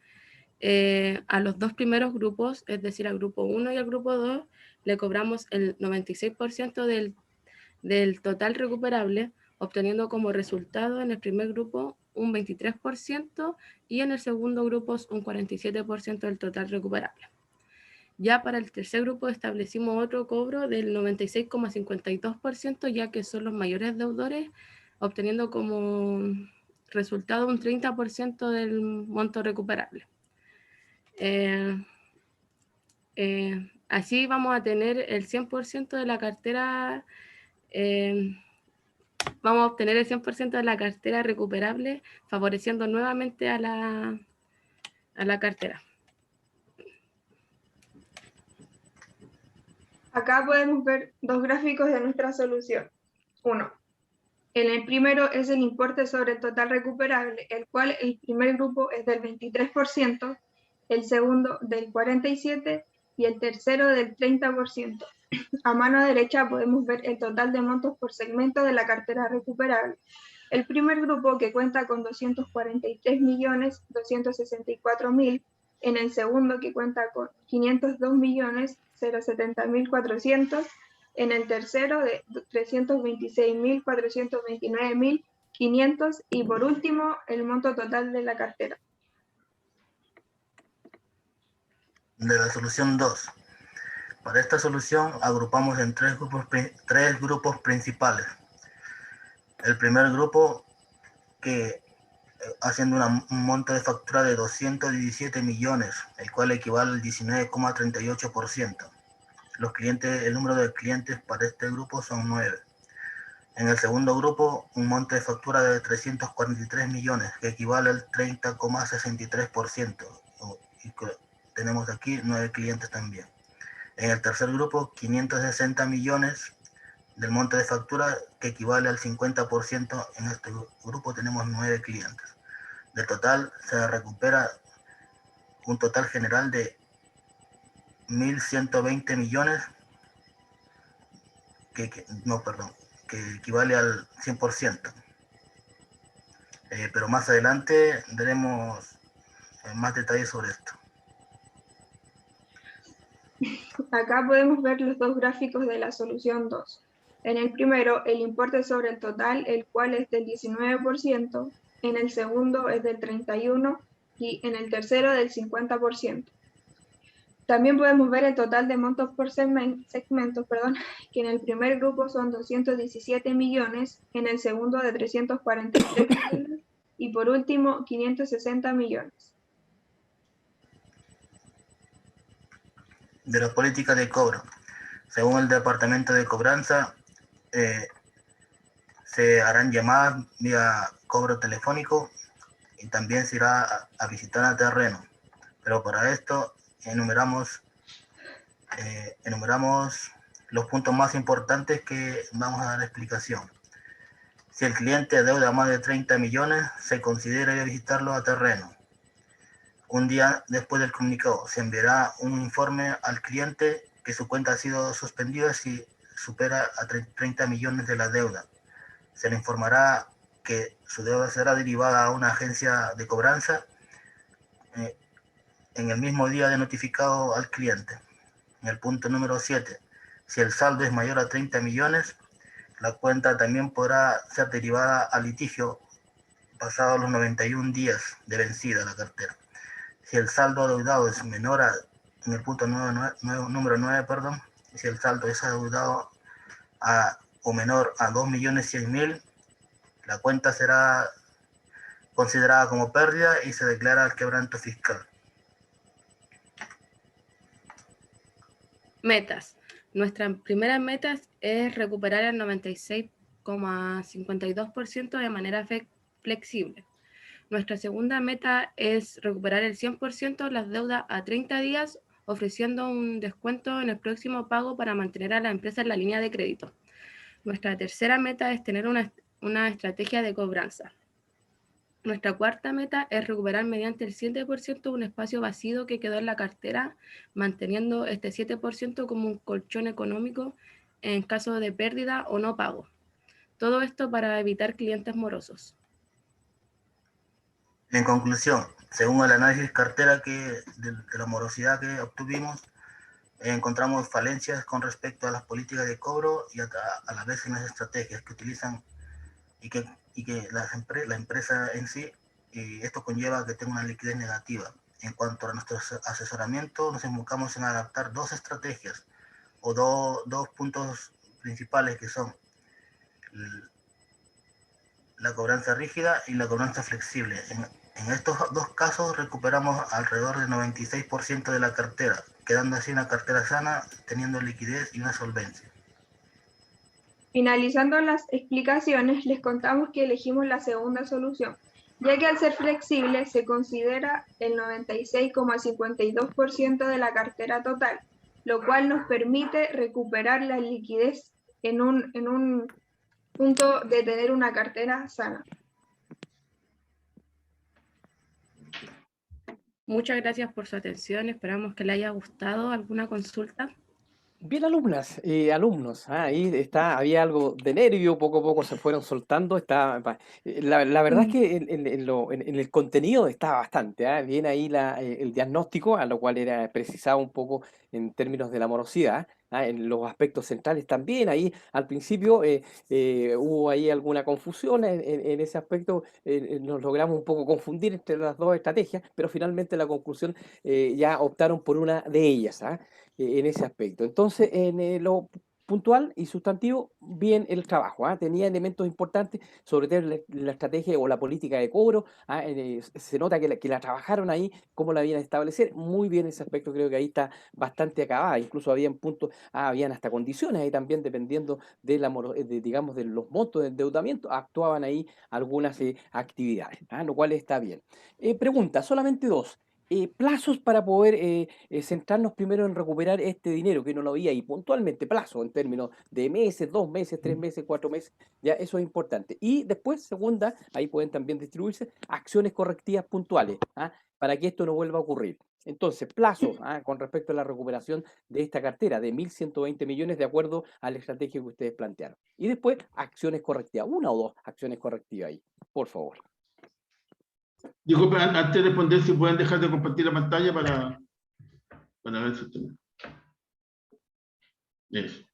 a los dos primeros grupos, es decir, al grupo 1 y al grupo 2, le cobramos el 96% del total recuperable, obteniendo como resultado en el primer grupo un 23% y en el segundo grupo un 47% del total recuperable. Ya para el tercer grupo establecimos otro cobro del 96,52%, ya que son los mayores deudores, obteniendo como resultado un 30% del monto recuperable. Así vamos a tener el 100% de la cartera, vamos a obtener el 100% de la cartera recuperable, favoreciendo nuevamente a la cartera. Acá podemos ver dos gráficos de nuestra solución. Uno, en el primero es el importe sobre el total recuperable, el cual el primer grupo es del 23%, el segundo del 47% y el tercero del 30%. A mano derecha podemos ver el total de montos por segmento de la cartera recuperable. El primer grupo, que cuenta con 243.264.000, en el segundo, que cuenta con 502.070.400, en el tercero de 326.429.500 y por último el monto total de la cartera. De la solución 2. Para esta solución agrupamos en tres grupos principales. El primer grupo, que haciendo un monto de factura de 217 millones, el cual equivale al 19,38%. El número de clientes para este grupo son 9. En el segundo grupo, un monto de factura de 343 millones, que equivale al 30,63%. Y tenemos aquí 9 clientes también. En el tercer grupo, 560 millones del monto de factura, que equivale al 50%. En este grupo tenemos 9 clientes. De total, se recupera un total general de 1.120 millones, que equivale al 100%. Pero más adelante daremos más detalles sobre esto. Acá podemos ver los dos gráficos de la solución 2. En el primero, el importe sobre el total, el cual es del 19%, en el segundo es del 31% y en el tercero del 50%. También podemos ver el total de montos por segmentos, que en el primer grupo son 217 millones, en el segundo de 343 millones y por último 560 millones. De la política de cobro. Según el Departamento de Cobranza, se harán llamadas vía cobro telefónico y también se irá a visitar a terreno. Pero para esto enumeramos los puntos más importantes que vamos a dar explicación. Si el cliente adeuda más de 30 millones, se considera visitarlo a terreno. Un día después del comunicado se enviará un informe al cliente que su cuenta ha sido suspendida si supera a 30 millones de la deuda. Se le informará que su deuda será derivada a una agencia de cobranza en el mismo día de notificado al cliente. En el punto número 7, si el saldo es mayor a 30 millones, la cuenta también podrá ser derivada a litigio pasados los 91 días de vencida la cartera. Si el saldo adeudado es menor en el punto número 9, si el saldo es adeudado o menor a 2.100.000, la cuenta será considerada como pérdida y se declara el quebranto fiscal. Metas. Nuestra primera meta es recuperar el 96,52% de manera flexible. Nuestra segunda meta es recuperar el 100% de las deudas a 30 días ofreciendo un descuento en el próximo pago para mantener a la empresa en la línea de crédito. Nuestra tercera meta es tener una estrategia de cobranza. Nuestra cuarta meta es recuperar mediante el 7% un espacio vacío que quedó en la cartera, manteniendo este 7% como un colchón económico en caso de pérdida o no pago. Todo esto para evitar clientes morosos. En conclusión, según el análisis cartera de la morosidad que obtuvimos, encontramos falencias con respecto a las políticas de cobro y a la vez en las estrategias que utilizan y que la empresa en sí, y esto conlleva que tenga una liquidez negativa. En cuanto a nuestro asesoramiento, nos enfocamos en adaptar dos estrategias o dos puntos principales que son la cobranza rígida y la cobranza flexible. En estos dos casos recuperamos alrededor del 96% de la cartera, quedando así una cartera sana, teniendo liquidez y una solvencia. Finalizando las explicaciones, les contamos que elegimos la segunda solución, ya que al ser flexible se considera el 96,52% de la cartera total, lo cual nos permite recuperar la liquidez en un punto de tener una cartera sana. Muchas gracias por su atención, esperamos que le haya gustado. ¿Alguna consulta? Bien, alumnas y alumnos, ahí está, había algo de nervio, poco a poco se fueron soltando, la verdad es que en el contenido está bastante, bien ahí el diagnóstico, a lo cual era precisado un poco en términos de la morosidad, en los aspectos centrales también, ahí al principio hubo ahí alguna confusión en ese aspecto, nos logramos un poco confundir entre las dos estrategias, pero finalmente la conclusión ya optaron por una de ellas, en ese aspecto. Entonces, en lo puntual y sustantivo, bien el trabajo, tenía elementos importantes, sobre todo la estrategia o la política de cobro, se nota que la trabajaron ahí, cómo la habían establecer, muy bien ese aspecto, creo que ahí está bastante acabada, incluso habían puntos, habían hasta condiciones ahí también, dependiendo digamos, de los montos de endeudamiento, actuaban ahí algunas actividades, lo cual está bien. Pregunta, solamente dos. Plazos para poder centrarnos primero en recuperar este dinero que no lo había y puntualmente plazo en términos de meses, 2 meses, 3 meses, 4 meses, ya eso es importante. Y después, segunda, ahí pueden también distribuirse acciones correctivas puntuales, para que esto no vuelva a ocurrir. Entonces, plazo con respecto a la recuperación de esta cartera de 1.120 millones de acuerdo a la estrategia que ustedes plantearon. Y después, acciones correctivas, una o dos acciones correctivas ahí, por favor. Disculpen, antes de responder, si pueden dejar de compartir la pantalla para ver su tema. Eso.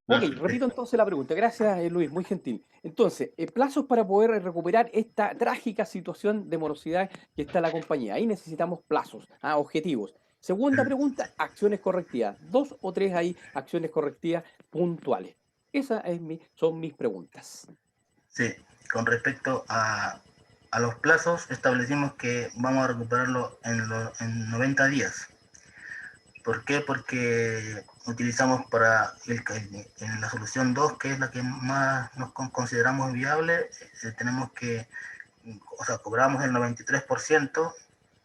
Ok, repito entonces la pregunta. Gracias, Luis, muy gentil. Entonces, plazos para poder recuperar esta trágica situación de morosidad que está la compañía. Ahí necesitamos plazos, objetivos. Segunda pregunta, acciones correctivas. 2 o 3 ahí, acciones correctivas puntuales. Esas son mis preguntas. Sí, con respecto a los plazos, establecimos que vamos a recuperarlo en 90 días. ¿Por qué? Porque utilizamos en la solución 2, que es la que más nos consideramos viable, tenemos que, cobramos el 93%,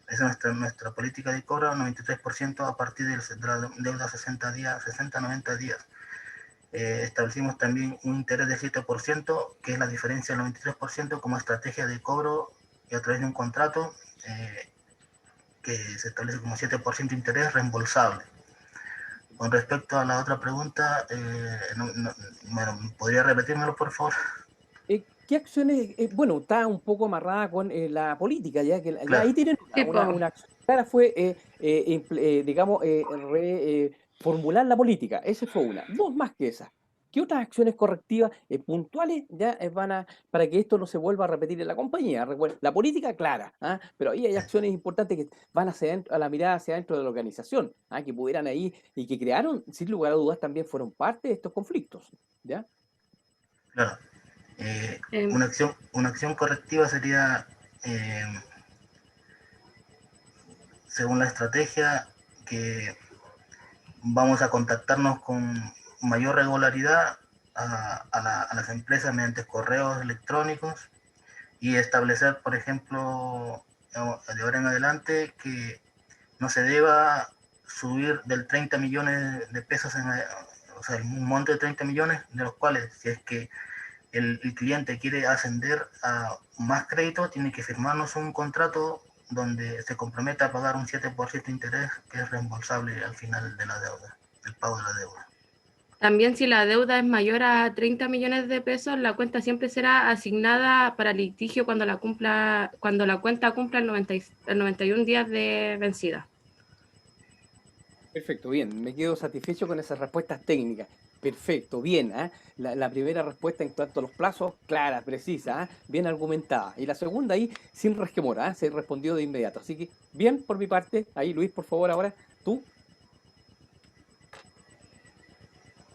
esa es nuestra política de cobro, 93% a partir de la deuda 60-90 días. Establecimos también un interés de 7%, que es la diferencia del 93% como estrategia de cobro y a través de un contrato que se establece como 7% de interés reembolsable. Con respecto a la otra pregunta, ¿podría repetírmelo, por favor? ¿Qué acciones? Bueno, está un poco amarrada con la política, ya que Claro. ya ahí tienen una acción clara, fue, digamos, formular la política. Esa fue una. Dos más que esa. ¿Qué otras acciones correctivas puntuales ya para que esto no se vuelva a repetir en la compañía? Recuerden, la política, clara, pero ahí hay acciones importantes que van a la mirada hacia dentro de la organización, que pudieran ahí y que crearon, sin lugar a dudas, también fueron parte de estos conflictos, ¿ya? Claro. Una acción correctiva sería, según la estrategia, que vamos a contactarnos con mayor regularidad a las empresas mediante correos electrónicos y establecer, por ejemplo, de ahora en adelante, que no se deba subir del 30 millones de pesos, o sea, un monto de 30 millones, de los cuales, si es que el cliente quiere ascender a más crédito, tiene que firmarnos un contrato donde se comprometa a pagar un 7% de interés, que es reembolsable al final de la deuda, el pago de la deuda. También si la deuda es mayor a 30 millones de pesos, la cuenta siempre será asignada para litigio cuando la cuenta cumpla el 91 días de vencida. Perfecto, bien. Me quedo satisfecho con esas respuestas técnicas. Perfecto, bien. La primera respuesta en cuanto a los plazos, clara, precisa, bien argumentada. Y la segunda ahí, sin resquemora, se respondió de inmediato. Así que, bien por mi parte. Ahí, Luis, por favor, ahora tú.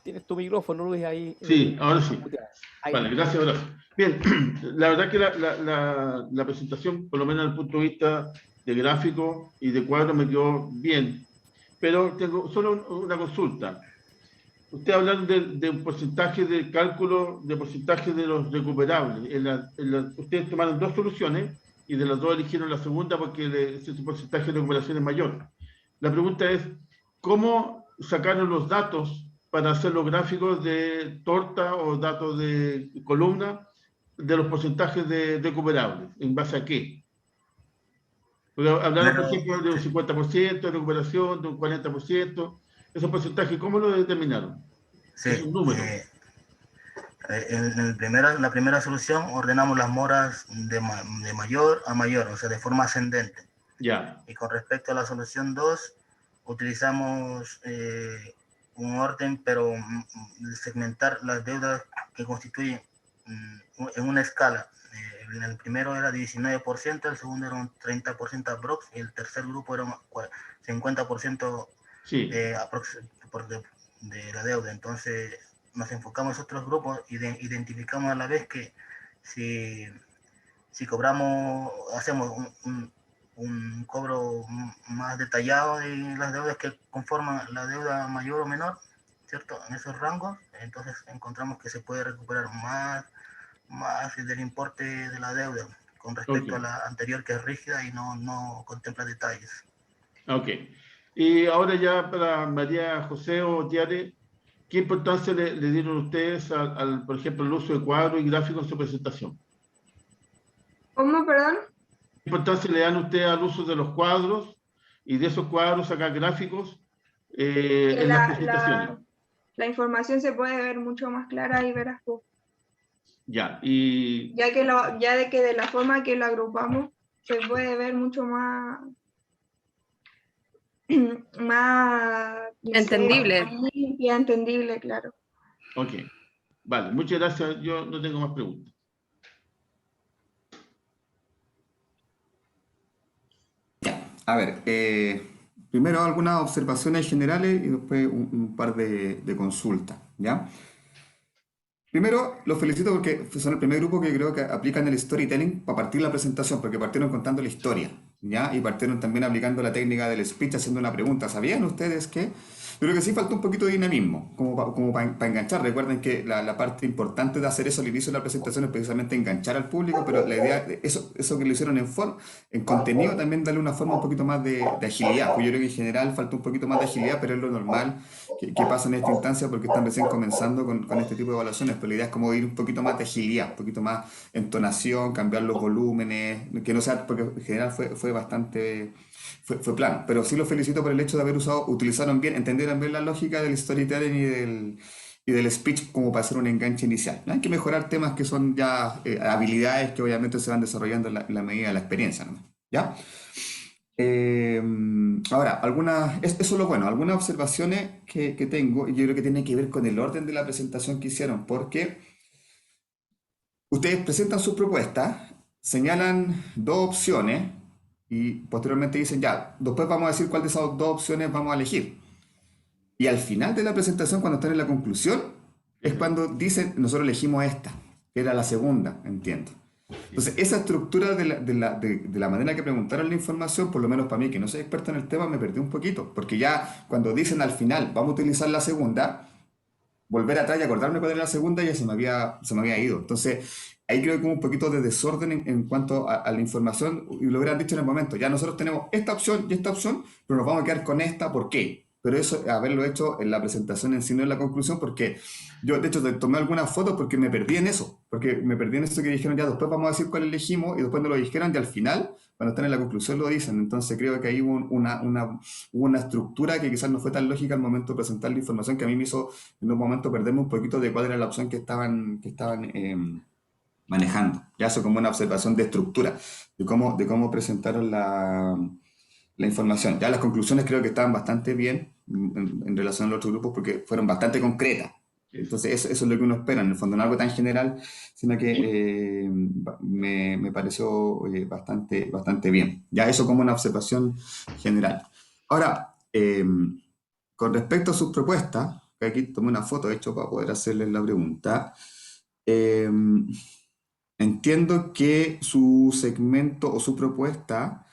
Tienes tu micrófono, Luis, ahí. Sí, ahora sí. Ahí. Vale, gracias, gracias. Bien, la verdad que la presentación, por lo menos desde el punto de vista de gráfico y de cuadro, me quedó bien. Pero tengo solo una consulta. Usted habla de un porcentaje de cálculo, de porcentaje de los recuperables. Ustedes tomaron dos soluciones y de las dos eligieron la segunda porque ese porcentaje de recuperación es mayor. La pregunta es, ¿cómo sacaron los datos para hacer los gráficos de torta o datos de columna de los porcentajes de recuperables? ¿En base a qué? Hablaron, por ejemplo, de un 50% de recuperación, de un 40%. ¿Esos porcentajes cómo lo determinaron? Sí, en la primera solución ordenamos las moras de mayor a mayor, o sea, de forma ascendente. Ya. Y con respecto a la solución 2, utilizamos un orden, pero segmentar las deudas que constituyen en una escala. En el primero era 19%, el segundo era un 30% aprox, y el tercer grupo era un 50% sí, de la deuda. Entonces nos enfocamos en otros grupos y identificamos a la vez que si cobramos, hacemos un cobro más detallado de las deudas que conforman la deuda mayor o menor, ¿cierto? En esos rangos, entonces encontramos que se puede recuperar más del importe de la deuda con respecto a la anterior, que es rígida y no contempla detalles. Ok. Y ahora ya para María José o Tiare, ¿qué importancia le dieron ustedes por ejemplo, el uso de cuadros y gráficos en su presentación? ¿Cómo, perdón? ¿Qué importancia le dan ustedes al uso de los cuadros y de esos cuadros sacar gráficos en las presentaciones? La información se puede ver mucho más clara y verás tú. Ya, y... Ya que de la forma que lo agrupamos, se puede ver mucho más entendible. Más limpia, entendible, claro. Ok, vale, muchas gracias. Yo no tengo más preguntas. A ver, primero algunas observaciones generales y después un par de consultas, ¿ya? Primero, los felicito porque son el primer grupo que creo que aplican el storytelling para partir la presentación, porque partieron contando la historia, ¿ya? Y partieron también aplicando la técnica del speech, haciendo una pregunta. ¿Sabían ustedes que? Yo creo que sí falta un poquito de dinamismo, como para enganchar. Recuerden que la parte importante de hacer eso al inicio de la presentación es precisamente enganchar al público, pero la idea, eso que lo hicieron en contenido, también darle una forma un poquito más de agilidad. Pues yo creo que en general falta un poquito más de agilidad, pero es lo normal que pasa en esta instancia porque están recién comenzando con este tipo de evaluaciones. Pero la idea es como ir un poquito más de agilidad, un poquito más entonación, cambiar los volúmenes, que no sea, porque en general fue bastante... Fue plano, pero sí los felicito por el hecho de haber utilizaron bien, entendieron bien la lógica del storytelling y del speech como para hacer un enganche inicial. ¿No? Hay que mejorar temas que son ya habilidades que obviamente se van desarrollando en la medida de la experiencia, ¿no? ¿Ya? Ahora, eso es lo bueno, algunas observaciones que tengo, y yo creo que tienen que ver con el orden de la presentación que hicieron, porque ustedes presentan sus propuestas, señalan dos opciones, y posteriormente dicen, ya, después vamos a decir cuál de esas dos opciones vamos a elegir. Y al final de la presentación, cuando están en la conclusión, es cuando dicen, nosotros elegimos esta, que era la segunda, entiendo. Entonces, esa estructura de la manera que preguntaron la información, por lo menos para mí, que no soy experto en el tema, me perdí un poquito. Porque ya cuando dicen al final, vamos a utilizar la segunda, volver atrás y acordarme cuál era la segunda, ya se me había ido. Entonces, ahí creo que hubo un poquito de desorden en cuanto a la información y lo hubieran dicho en el momento. Ya nosotros tenemos esta opción y esta opción, pero nos vamos a quedar con esta, ¿por qué? Pero eso, haberlo hecho en la presentación en sí, no en la conclusión, porque yo, de hecho, tomé algunas fotos porque me perdí en eso. Porque me perdí en eso que dijeron, ya después vamos a decir cuál elegimos, y después no lo dijeron, y al final, cuando están en la conclusión, lo dicen. Entonces creo que ahí hubo una estructura que quizás no fue tan lógica al momento de presentar la información, que a mí me hizo en un momento perderme un poquito de cuál era la opción que estaban manejando. Ya eso como una observación de estructura, de cómo presentaron la información. Ya las conclusiones creo que estaban bastante bien en relación a los otros grupos porque fueron bastante concretas. Entonces eso es lo que uno espera, en el fondo, no algo tan general, sino que me pareció bastante bien. Ya eso como una observación general. Ahora, con respecto a sus propuestas, que aquí tomé una foto, de hecho, para poder hacerles la pregunta. Entiendo que su segmento o su propuesta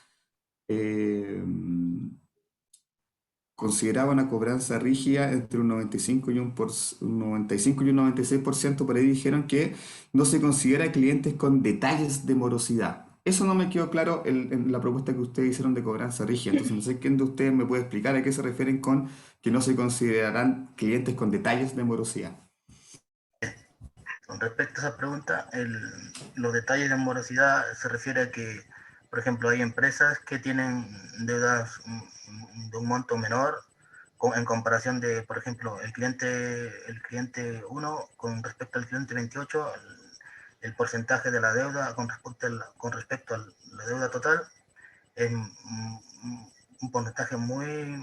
consideraba una cobranza rígida entre un 95 y un 95 y un 96%, por ahí dijeron que no se considera clientes con detalles de morosidad. Eso no me quedó claro en la propuesta que ustedes hicieron de cobranza rígida. Entonces, no sé quién de ustedes me puede explicar a qué se refieren con que no se considerarán clientes con detalles de morosidad. Con respecto a esa pregunta, los detalles de morosidad se refiere a que, por ejemplo, hay empresas que tienen deudas de un monto menor en comparación de, por ejemplo, el cliente 1 con respecto al cliente 28, el porcentaje de la deuda con respecto a la deuda total es un porcentaje muy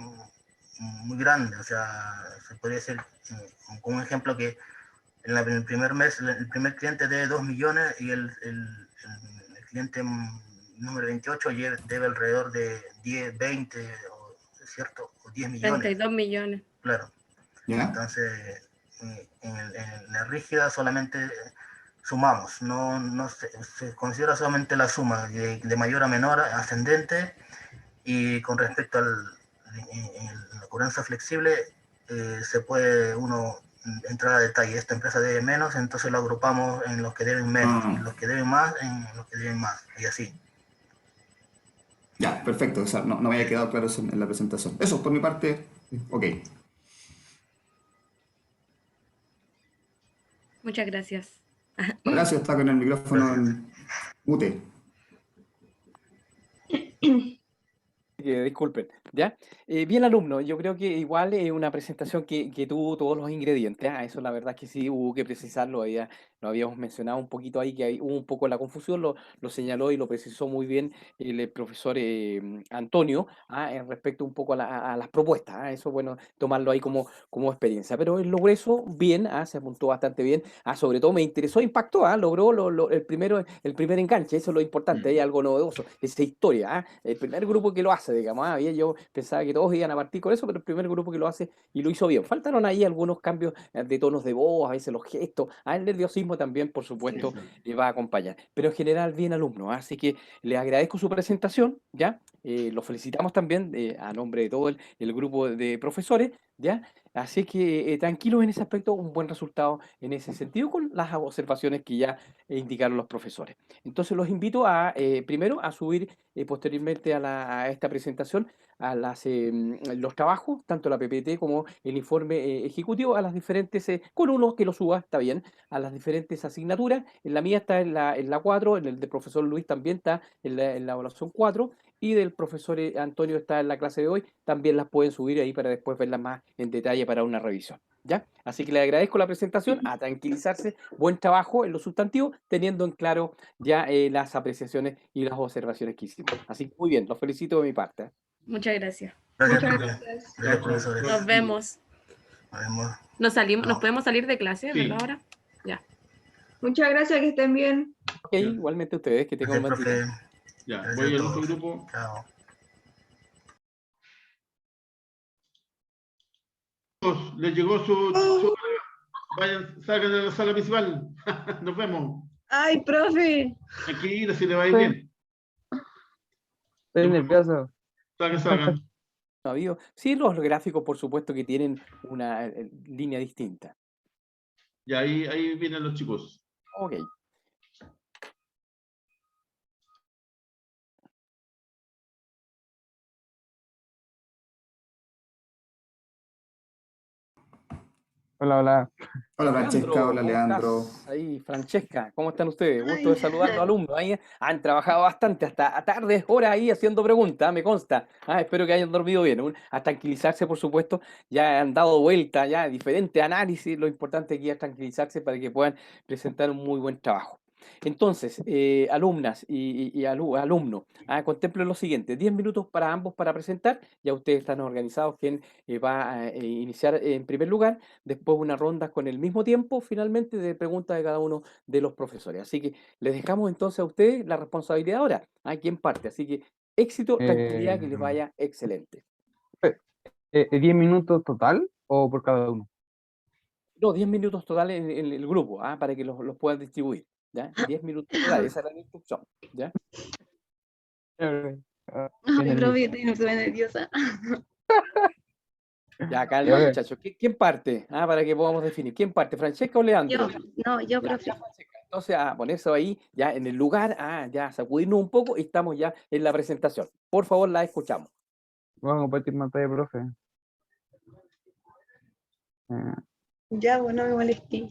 grande. O sea, se podría decir, con un ejemplo, que en el primer mes, el primer cliente debe 2 millones y el cliente número 28 debe alrededor de 10, 20, ¿cierto? O 10 millones. 32 millones. Claro. ¿Ya? Entonces, en la rígida solamente sumamos, no se considera solamente la suma de mayor a menor ascendente, y con respecto a la cobranza flexible se puede uno entrar a detalle. Esta empresa debe menos, entonces lo agrupamos en los que deben menos, en los que deben más, en los que deben más, y así. Ya, perfecto. O sea, no me había quedado claro eso en la presentación. Eso, por mi parte, ok. Muchas gracias. Gracias, está con el micrófono en mute. Disculpen, ¿ya? Bien, alumno, yo creo que igual es una presentación que tuvo todos los ingredientes. Eso la verdad es que sí hubo que precisarlo. Lo habíamos mencionado un poquito ahí, que hubo un poco la confusión, lo señaló y lo precisó muy bien el profesor Antonio, en respecto un poco a las propuestas. Eso, bueno, tomarlo ahí como experiencia. Pero en lo grueso, bien, se apuntó bastante bien. Sobre todo me interesó, impactó, logró el primer enganche, eso es lo importante, hay algo novedoso, esa historia, el primer grupo que lo hace, digamos, yo pensaba que todos iban a partir con eso, pero el primer grupo que lo hace y lo hizo bien. Faltaron ahí algunos cambios de tonos de voz, a veces los gestos, el nerviosismo también, por supuesto, le va a acompañar. Pero en general, bien, alumno, así que le agradezco su presentación, ¿ya? Lo felicitamos también a nombre de todo el grupo de profesores, ¿ya? Así que tranquilos en ese aspecto, un buen resultado en ese sentido con las observaciones que ya indicaron los profesores. Entonces los invito primero a subir posteriormente a esta presentación los trabajos, tanto la PPT como el informe ejecutivo, a las diferentes, con uno que lo suba, está bien, a las diferentes asignaturas. En la mía está en la 4, en el del profesor Luis también está en la evaluación 4, y del profesor Antonio está en la clase de hoy, también las pueden subir ahí para después verlas más en detalle para una revisión, ¿ya? Así que le agradezco la presentación, a tranquilizarse, buen trabajo en lo sustantivo, teniendo en claro ya las apreciaciones y las observaciones que hicimos. Así que muy bien, los felicito de mi parte. Muchas gracias. Gracias, Muchas profe. gracias. Gracias, profesores. Nos vemos. Nos vemos. Nos podemos salir de clase, Sí. ¿verdad? Ahora. Ya. Muchas gracias, que estén bien. Ok, igualmente ustedes, que tengan Gracias, un buen día. profe. Ya, Gracias voy a al todos. otro grupo. Chao. Les llegó vayan, salgan de la sala principal. Nos vemos. Ay, profe. Tranquilo, si le va a ir bien. Estoy nervioso. Salgan. Sí, los gráficos, por supuesto, que tienen una línea distinta. Y ahí vienen los chicos. Ok. Hola, hola. Hola Francesca, hola ¿Cómo Leandro. estás? Ahí, Francesca, ¿cómo están ustedes? Gusto de saludar a los alumnos. Ahí han trabajado bastante, hasta a tardes, horas ahí haciendo preguntas, me consta. Espero que hayan dormido bien. A tranquilizarse, por supuesto, ya han dado vuelta, ya diferentes análisis. Lo importante aquí es tranquilizarse para que puedan presentar un muy buen trabajo. Entonces, alumnas y alumnos, contemplen lo siguiente: 10 minutos para ambos para presentar. Ya ustedes están organizados quién va a iniciar en primer lugar. Después una ronda con el mismo tiempo, finalmente, de preguntas de cada uno de los profesores. Así que les dejamos entonces a ustedes la responsabilidad ahora, a quien parte. Así que éxito, tranquilidad, que les vaya excelente. 10 minutos total o por cada uno. No, 10 minutos totales en el grupo, para que los puedan distribuir. ¿Ya? 10 minutos totales, esa era la instrucción. ¿Ya? Qué Ay, nervioso. profe, no estoy nerviosa. Ya, calma, muchachos. ¿Quién parte? Para que podamos definir. ¿Quién parte? ¿Francesca o Leandro? Yo, Ya, profe. Francesca. Entonces, ponerse ahí, ya en el lugar, ya sacudirnos un poco y estamos ya en la presentación. Por favor, la escuchamos. Vamos a compartir pantalla, profe. Ya, bueno, me molesté.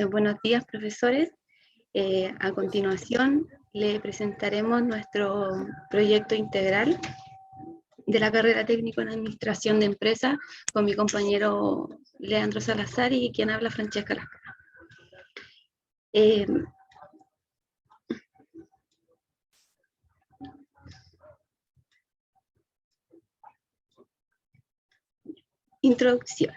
Buenos días, profesores. A continuación, le presentaremos nuestro proyecto integral de la carrera técnico en administración de empresas con mi compañero Leandro Salazar y quien habla, Francesca Lascano. Introducción.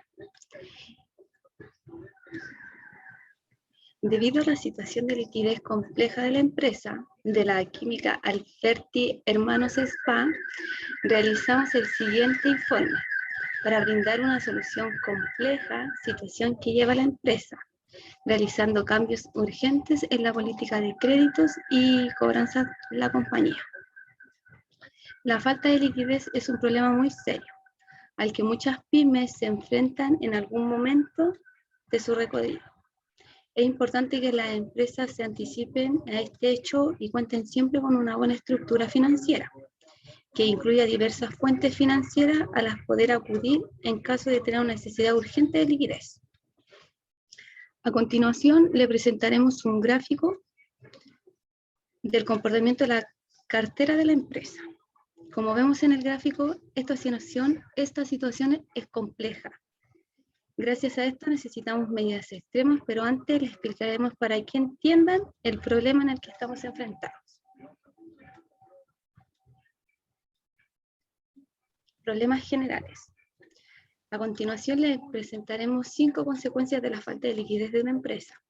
Debido a la situación de liquidez compleja de la empresa, de la química Alberti Hermanos S.p.A., realizamos el siguiente informe para brindar una solución compleja, situación que lleva la empresa, realizando cambios urgentes en la política de créditos y cobranzas de la compañía. La falta de liquidez es un problema muy serio, al que muchas pymes se enfrentan en algún momento de su recorrido. Es importante que las empresas se anticipen a este hecho y cuenten siempre con una buena estructura financiera, que incluya diversas fuentes financieras a las poder acudir en caso de tener una necesidad urgente de liquidez. A continuación, le presentaremos un gráfico del comportamiento de la cartera de la empresa. Como vemos en el gráfico, esta situación es compleja. Gracias a esto necesitamos medidas extremas, pero antes les explicaremos para que entiendan el problema en el que estamos enfrentados. Problemas generales. A continuación les presentaremos 5 consecuencias de la falta de liquidez de una empresa.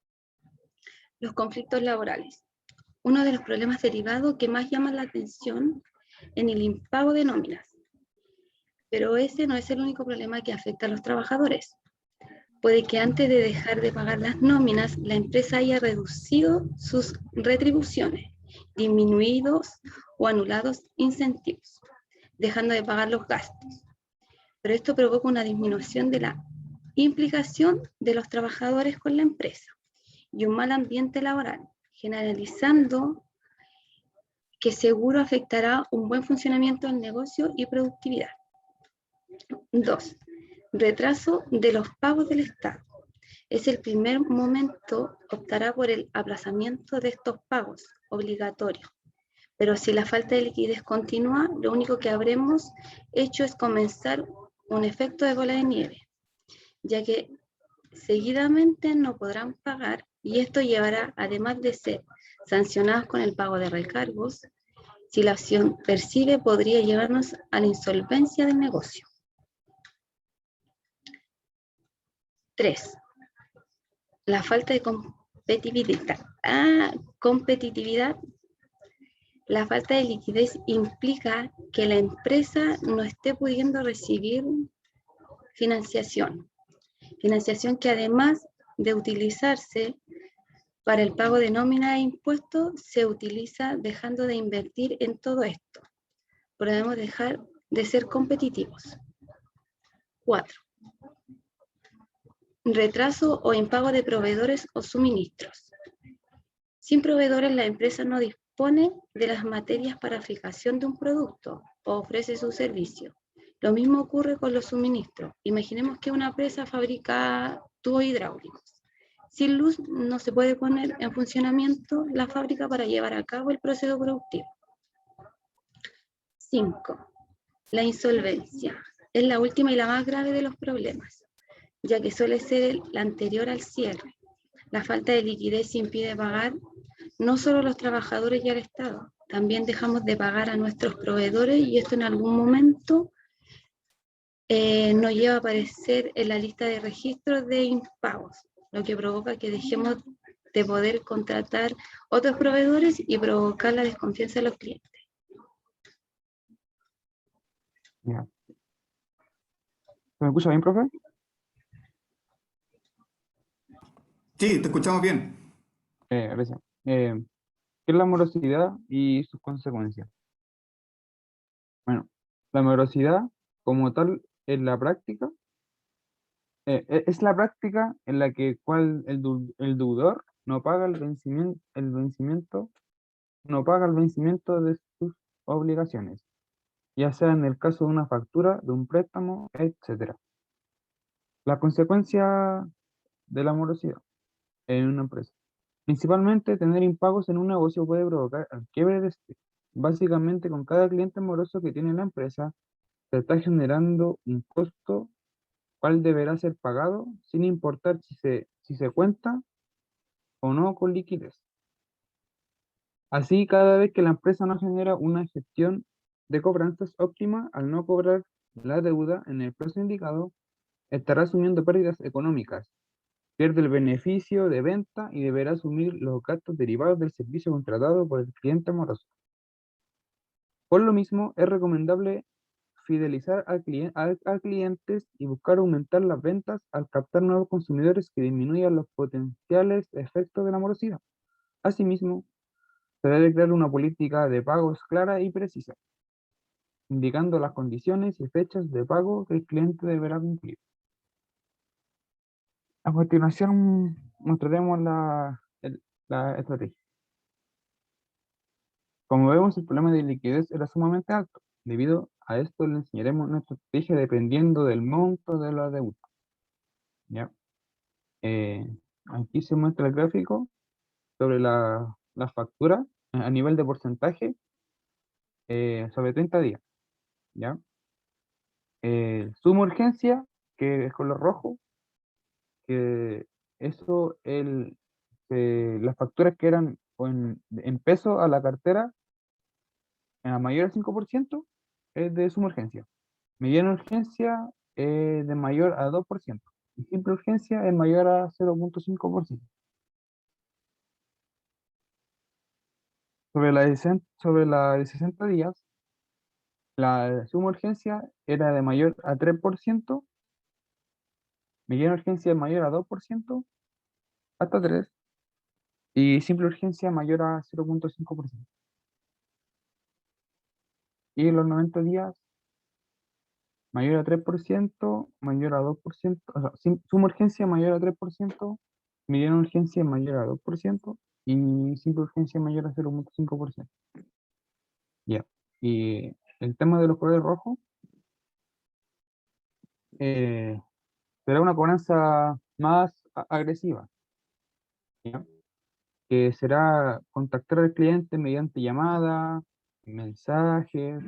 Los conflictos laborales. Uno de los problemas derivados que más llama la atención en el impago de nóminas. Pero ese no es el único problema que afecta a los trabajadores. Puede que antes de dejar de pagar las nóminas, la empresa haya reducido sus retribuciones, disminuidos o anulados incentivos, dejando de pagar los gastos. Pero esto provoca una disminución de la implicación de los trabajadores con la empresa y un mal ambiente laboral, generalizando que seguro afectará un buen funcionamiento del negocio y productividad. 2. Retraso de los pagos del Estado. Es el primer momento, optará por el aplazamiento de estos pagos obligatorios. Pero si la falta de liquidez continúa, lo único que habremos hecho es comenzar un efecto de bola de nieve, ya que seguidamente no podrán pagar y esto llevará, además de ser sancionados con el pago de recargos, si la acción persigue, podría llevarnos a la insolvencia del negocio. 3. La falta de competitividad. La falta de liquidez implica que la empresa no esté pudiendo recibir financiación. Financiación que además de utilizarse para el pago de nómina e impuestos, se utiliza dejando de invertir en todo esto. Podemos dejar de ser competitivos. 4. Retraso o impago de proveedores o suministros. Sin proveedores, la empresa no dispone de las materias para fijación de un producto o ofrece su servicio. Lo mismo ocurre con los suministros. Imaginemos que una empresa fabrica tubos hidráulicos. Sin luz no se puede poner en funcionamiento la fábrica para llevar a cabo el proceso productivo. 5. La insolvencia es la última y la más grave de los problemas, ya que suele ser la anterior al cierre. La falta de liquidez impide pagar no solo a los trabajadores y al Estado, también dejamos de pagar a nuestros proveedores y esto en algún momento nos lleva a aparecer en la lista de registros de impagos, lo que provoca que dejemos de poder contratar otros proveedores y provocar la desconfianza de los clientes. Ya. ¿Me escucha bien, profe? Sí, te escuchamos bien. Gracias. ¿Qué es la morosidad y sus consecuencias? Bueno, la morosidad como tal es la práctica, es la práctica en la que el deudor no paga no paga el vencimiento de sus obligaciones, ya sea en el caso de una factura, de un préstamo, etc. La consecuencia de la morosidad en una empresa. Principalmente, tener impagos en un negocio puede provocar el quiebre de este. Básicamente, con cada cliente moroso que tiene la empresa, se está generando un costo cual deberá ser pagado sin importar si se cuenta o no con liquidez. Así, cada vez que la empresa no genera una gestión de cobranzas óptima, al no cobrar la deuda en el plazo indicado, estará asumiendo pérdidas económicas, pierde el beneficio de venta y deberá asumir los gastos derivados del servicio contratado por el cliente moroso. Por lo mismo, es recomendable fidelizar a clientes y buscar aumentar las ventas al captar nuevos consumidores que disminuyan los potenciales efectos de la morosidad. Asimismo, se debe crear una política de pagos clara y precisa, indicando las condiciones y fechas de pago que el cliente deberá cumplir. A continuación, mostraremos la estrategia. Como vemos, el problema de liquidez era sumamente alto. Debido a esto, le enseñaremos nuestra estrategia dependiendo del monto de la deuda. ¿Ya? Aquí se muestra el gráfico sobre la factura a nivel de porcentaje sobre 30 días. ¿Ya? Suma urgencia, que es color rojo, que eso, las facturas que eran en peso a la cartera, a mayor al 5%, es de suma urgencia. Mediana urgencia de mayor a 2%. Y simple urgencia es mayor a 0.5%. Sobre la de 60 días, la suma urgencia era de mayor a 3%, mediana urgencia mayor a 2%, hasta 3%, y simple urgencia mayor a 0.5%. Y los 90 días, mayor a 3%, mayor a 2%, o sea, suma urgencia mayor a 3%, mediana urgencia mayor a 2%, y simple urgencia mayor a 0.5%. Ya. Y el tema de los colores rojos será una cobranza más agresiva, ¿ya? Que será contactar al cliente mediante llamada, mensajes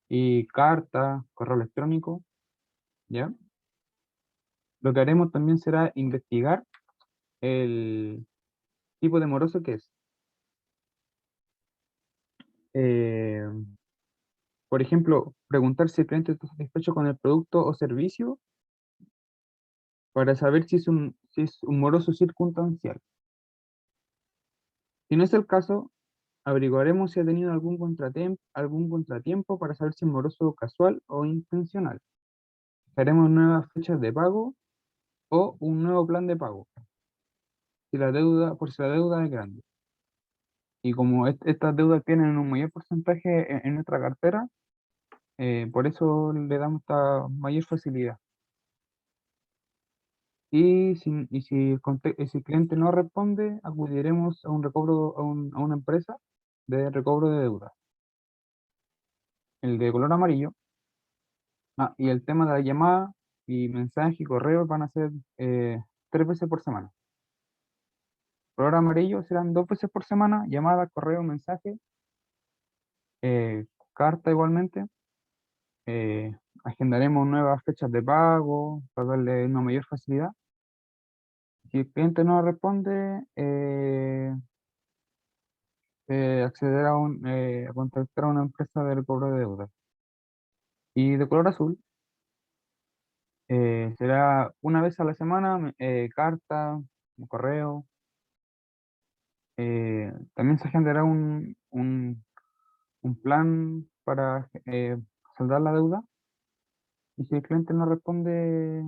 y carta, correo electrónico, ¿ya? Lo que haremos también será investigar el tipo de moroso que es. Eh, por ejemplo, preguntar si el cliente está satisfecho con el producto o servicio para saber si es un moroso circunstancial. Si no es el caso, averiguaremos si ha tenido algún contratiempo para saber si es moroso casual o intencional. Haremos nuevas fechas de pago o un nuevo plan de pago, por si la deuda es grande. Y como estas deudas tienen un mayor porcentaje en nuestra cartera, por eso le damos esta mayor facilidad. Y si el cliente no responde, acudiremos a un recobro, a una empresa de recobro de deuda. El de color amarillo. Y el tema de la llamada y mensaje y correo van a ser 3 veces por semana. Color amarillo serán 2 veces por semana, llamada, correo, mensaje, carta igualmente. Agendaremos nuevas fechas de pago para darle una mayor facilidad. Si el cliente no responde, acceder a contactar a una empresa de recobro de deuda. Y de color azul, será una vez a la semana, carta, un correo. También se agendará un plan para saldar la deuda. Y si el cliente no responde,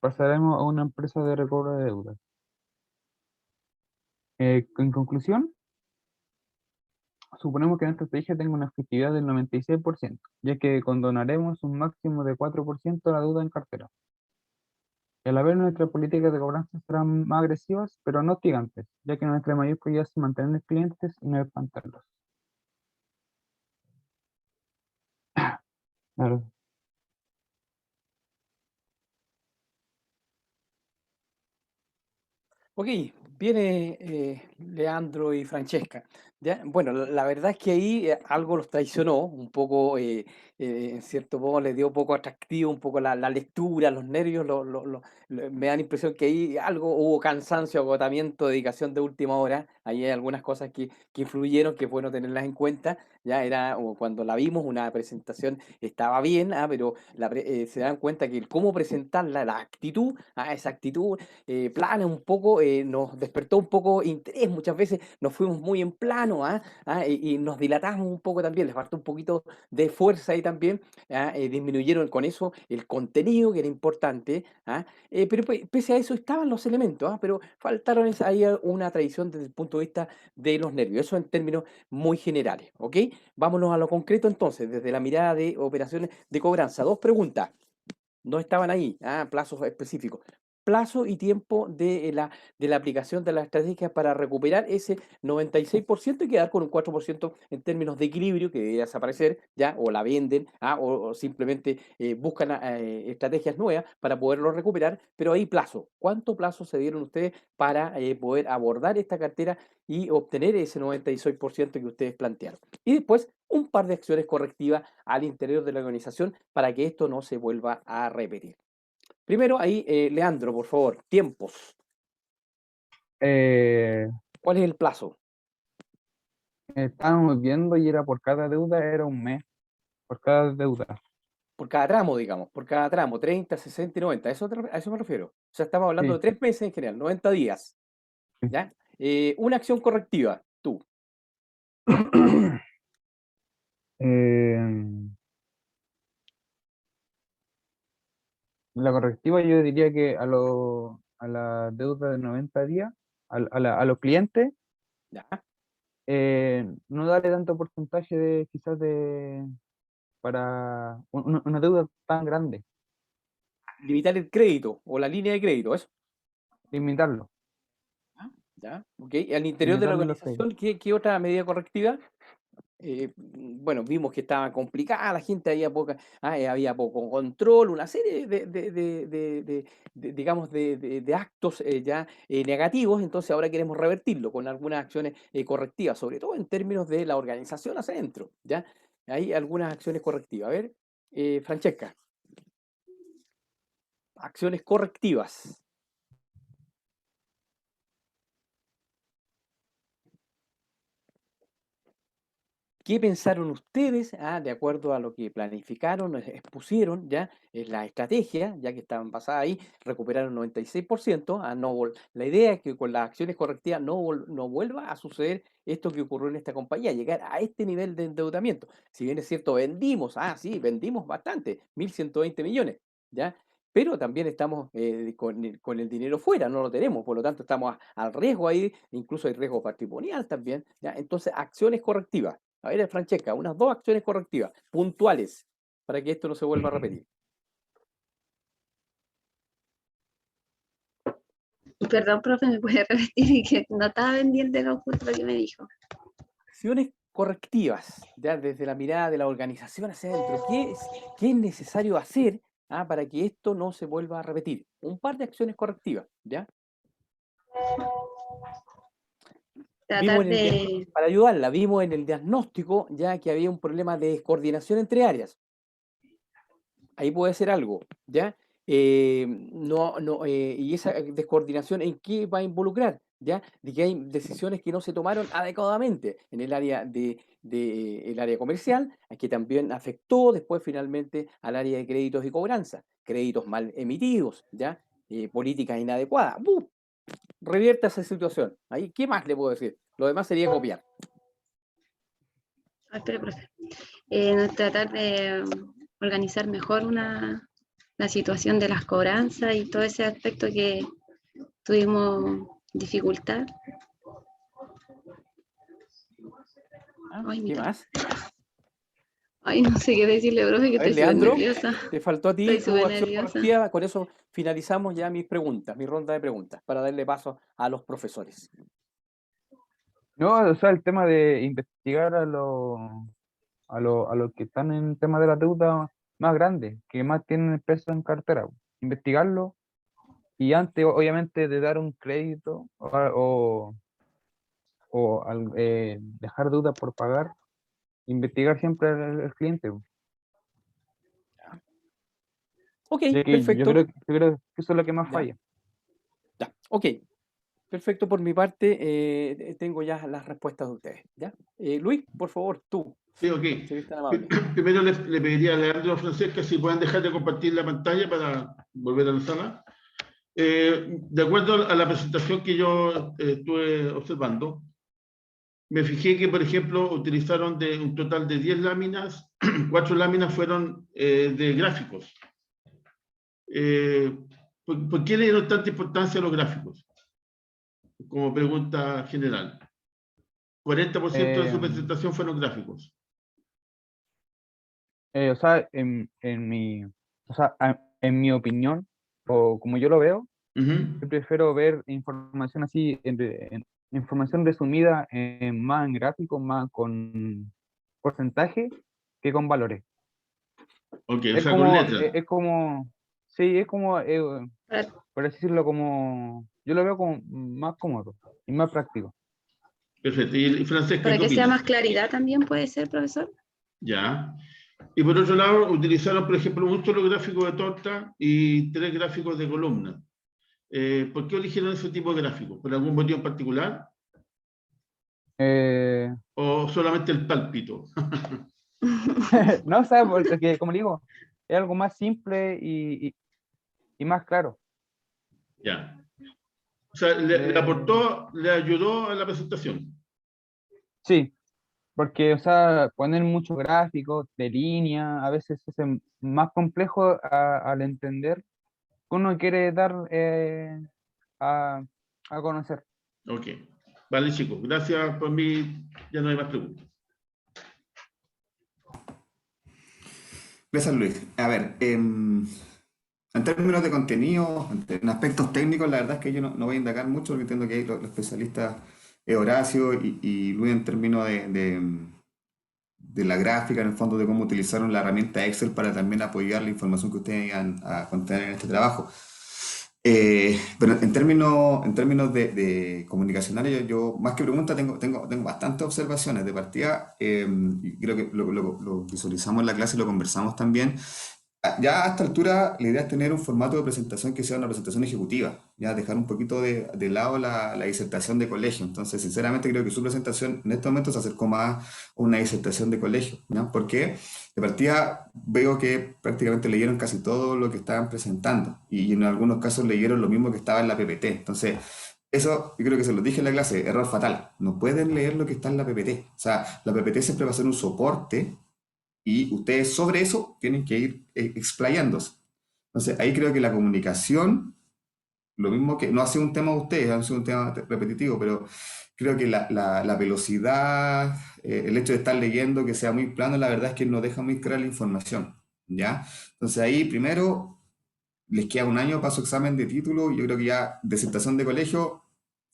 pasaremos a una empresa de recobro de deuda. En conclusión, suponemos que nuestra estrategia tenga una efectividad del 96%, ya que condonaremos un máximo de 4% de la deuda en cartera. El haber nuestras políticas de cobranza serán más agresivas, pero no hostigantes, ya que nuestra mayor prioridad es mantener clientes y no espantarlos. Claro. Ok, viene Leandro y Francesca. ¿Ya? Bueno, la verdad es que ahí algo los traicionó, un poco, en cierto modo le dio poco atractivo, un poco la lectura, los nervios, me dan impresión que ahí algo hubo cansancio, agotamiento, dedicación de última hora. Ahí hay algunas cosas que influyeron, que es bueno tenerlas en cuenta. Ya era, o cuando la vimos, una presentación estaba bien, pero se dan cuenta que el cómo presentarla, la actitud, esa actitud plana un poco, nos despertó un poco interés. Muchas veces nos fuimos muy en plano, y nos dilatamos un poco también, les faltó un poquito de fuerza ahí también, disminuyeron con eso el contenido, que era importante, pero pese a eso estaban los elementos, pero faltaron ahí una tradición desde el punto de vista de los nervios, eso en términos muy generales, ¿ok? Vámonos a lo concreto entonces, desde la mirada de operaciones de cobranza. Dos preguntas, no estaban ahí, plazos específicos. Plazo y tiempo de la aplicación de las estrategias para recuperar ese 96% y quedar con un 4% en términos de equilibrio que debería desaparecer, ya, o la venden, o simplemente buscan estrategias nuevas para poderlo recuperar, pero hay plazo. ¿Cuánto plazo se dieron ustedes para poder abordar esta cartera y obtener ese 96% que ustedes plantearon? Y después, un par de acciones correctivas al interior de la organización para que esto no se vuelva a repetir. Primero ahí, Leandro, por favor, tiempos. ¿Cuál es el plazo? Estábamos viendo y era por cada deuda, era un mes, por cada deuda. Por cada tramo, digamos, por cada tramo, 30, 60 y 90, a eso me refiero. O sea, estamos hablando Sí. de 3 meses en general, 90 días. Sí. ¿Ya? Una acción correctiva, tú. La correctiva yo diría que a la deuda de 90 días, a los clientes, ¿Ya? no darle tanto porcentaje de quizás para una deuda tan grande, Limitar el crédito o la línea de crédito, eso. limitarlo, ¿Ya? Ok. Al interior de la limitarle los créditos. organización, ¿qué otra medida correctiva? Bueno, vimos que estaba complicada, la gente había poco control, una serie digamos, de actos ya negativos, entonces ahora queremos revertirlo con algunas acciones correctivas, sobre todo en términos de la organización hacia adentro, ¿ya? Hay algunas acciones correctivas. A ver, Francesca, acciones correctivas. ¿Qué pensaron ustedes, de acuerdo a lo que planificaron, expusieron ya en la estrategia, ya que estaban basadas ahí, recuperaron 96%? La idea es que con las acciones correctivas no vuelva a suceder esto que ocurrió en esta compañía, llegar a este nivel de endeudamiento. Si bien es cierto, vendimos, sí, vendimos bastante, 1.120 millones, ¿ya? Pero también estamos con el dinero fuera, no lo tenemos, por lo tanto estamos al riesgo ahí, incluso hay riesgo patrimonial también, ¿ya? Entonces, acciones correctivas. A ver, Francesca, unas 2 acciones correctivas, puntuales, para que esto no se vuelva a repetir. Perdón, profe, ¿me puede repetir? Y que no estaba pendiente de lo justo que me dijo. Acciones correctivas, ya desde la mirada de la organización hacia adentro. ¿Qué es necesario hacer para que esto no se vuelva a repetir? Un par de acciones correctivas, ¿ya? Tratar de... Para ayudarla, vimos en el diagnóstico ya que había un problema de descoordinación entre áreas. Ahí puede ser algo, ¿ya? Y esa descoordinación, ¿en qué va a involucrar? ¿Ya? De que hay decisiones que no se tomaron adecuadamente en el área el área comercial, que también afectó después finalmente al área de créditos y cobranza, créditos mal emitidos, ¿ya? Políticas inadecuadas. ¡Buf! Revierta esa situación. Ahí, ¿qué más le puedo decir? Lo demás sería copiar. Espera, profe. Tratar de organizar mejor la situación de las cobranzas y todo ese aspecto que tuvimos dificultad. ¿Qué más? Ay, no sé qué decirle, profe, que estoy súper Leandro, nerviosa. te faltó a ti Estoy tu súper acción nerviosa. correctiva. Con eso finalizamos ya mis preguntas, mi ronda de preguntas, para darle paso a los profesores. No, o sea, el tema de investigar a los que están en tema de la deuda más grande, que más tienen peso en cartera, investigarlo y antes, obviamente, de dar un crédito dejar deuda por pagar, investigar siempre al cliente. Ok, Yo perfecto. creo que eso es lo que más falla. Ya, ok. Perfecto, por mi parte, tengo ya las respuestas de ustedes. ¿Ya? Luis, por favor, tú. Sí, ok. Si tan amable. Primero le pediría a Leandro o Francesca si pueden dejar de compartir la pantalla para volver a la sala. De acuerdo a la presentación que yo estuve observando, me fijé que, por ejemplo, utilizaron de un total de 10 láminas, 4 láminas fueron de gráficos. ¿Por qué le dieron tanta importancia a los gráficos? Como pregunta general. 40% de su presentación fueron gráficos. O sea, en mi opinión, o como yo lo veo, yo prefiero ver información así, información resumida más en gráficos, más con porcentaje, que con valores. Ok, Es o sea, como, con letras. es como, sí, es como, por así decirlo, como, yo lo veo como más cómodo y más práctico. Perfecto. ¿Y Francesca, Para qué que sea opinas? más claridad también puede ser, profesor. Ya. Y por otro lado, utilizaron, por ejemplo, un solo gráfico de torta y 3 gráficos de columna. ¿Por qué eligieron ese tipo de gráficos? ¿Por algún motivo en particular? ¿O solamente el pálpito? No, o sea, porque como digo, es algo más simple y más claro. Ya. O sea, le aportó, le ayudó a la presentación. Sí, porque, o sea, poner muchos gráficos de línea a veces es más complejo al entender que uno quiere dar a conocer. Ok. Vale, chicos. Gracias por mí. Ya no hay más preguntas. Gracias, Luis. A ver, en términos de contenido, en aspectos técnicos, la verdad es que yo no voy a indagar mucho porque entiendo que hay los especialistas Horacio y Luis en términos de la gráfica, en el fondo de cómo utilizaron la herramienta Excel para también apoyar la información que ustedes iban a contener en este trabajo. Pero en términos de comunicacionales, yo más que preguntas tengo bastantes observaciones de partida, y creo que lo visualizamos en la clase y lo conversamos también. Ya a esta altura la idea es tener un formato de presentación que sea una presentación ejecutiva, ya dejar un poquito de lado la disertación de colegio. Entonces, sinceramente creo que su presentación en este momento se acercó más a una disertación de colegio, ¿no? Porque de partida veo que prácticamente leyeron casi todo lo que estaban presentando y en algunos casos leyeron lo mismo que estaba en la PPT. Entonces, eso yo creo que se lo dije en la clase, error fatal. No pueden leer lo que está en la PPT. O sea, la PPT siempre va a ser un soporte y ustedes sobre eso tienen que ir explayándose. Entonces, ahí creo que la comunicación, lo mismo que, no ha sido un tema de ustedes, ha sido un tema repetitivo, pero creo que la velocidad, el hecho de estar leyendo, que sea muy plano, la verdad es que no deja muy clara la información, ¿ya? Entonces ahí, primero, les queda un año para su examen de título, y yo creo que ya disertación de colegio,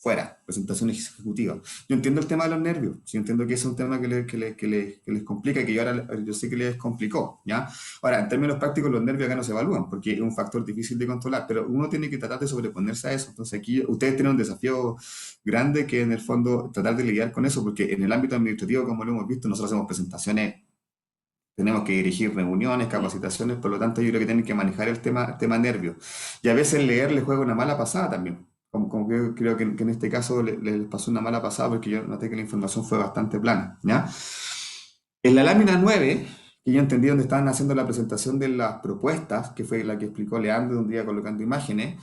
fuera, presentación ejecutiva. Yo entiendo el tema de los nervios, sí, yo entiendo que ese es un tema que les complica, que yo sé que les complicó, ¿ya? Ahora, en términos prácticos, los nervios acá no se evalúan, porque es un factor difícil de controlar, pero uno tiene que tratar de sobreponerse a eso. Entonces aquí ustedes tienen un desafío grande, que en el fondo tratar de lidiar con eso, porque en el ámbito administrativo, como lo hemos visto, nosotros hacemos presentaciones, tenemos que dirigir reuniones, capacitaciones, por lo tanto yo creo que tienen que manejar el tema nervios. Y a veces leer les juega una mala pasada también. Como que yo creo que en este caso les pasó una mala pasada, porque yo noté que la información fue bastante plana, ¿ya? En la lámina 9, que yo entendí donde estaban haciendo la presentación de las propuestas, que fue la que explicó Leandro un día colocando imágenes,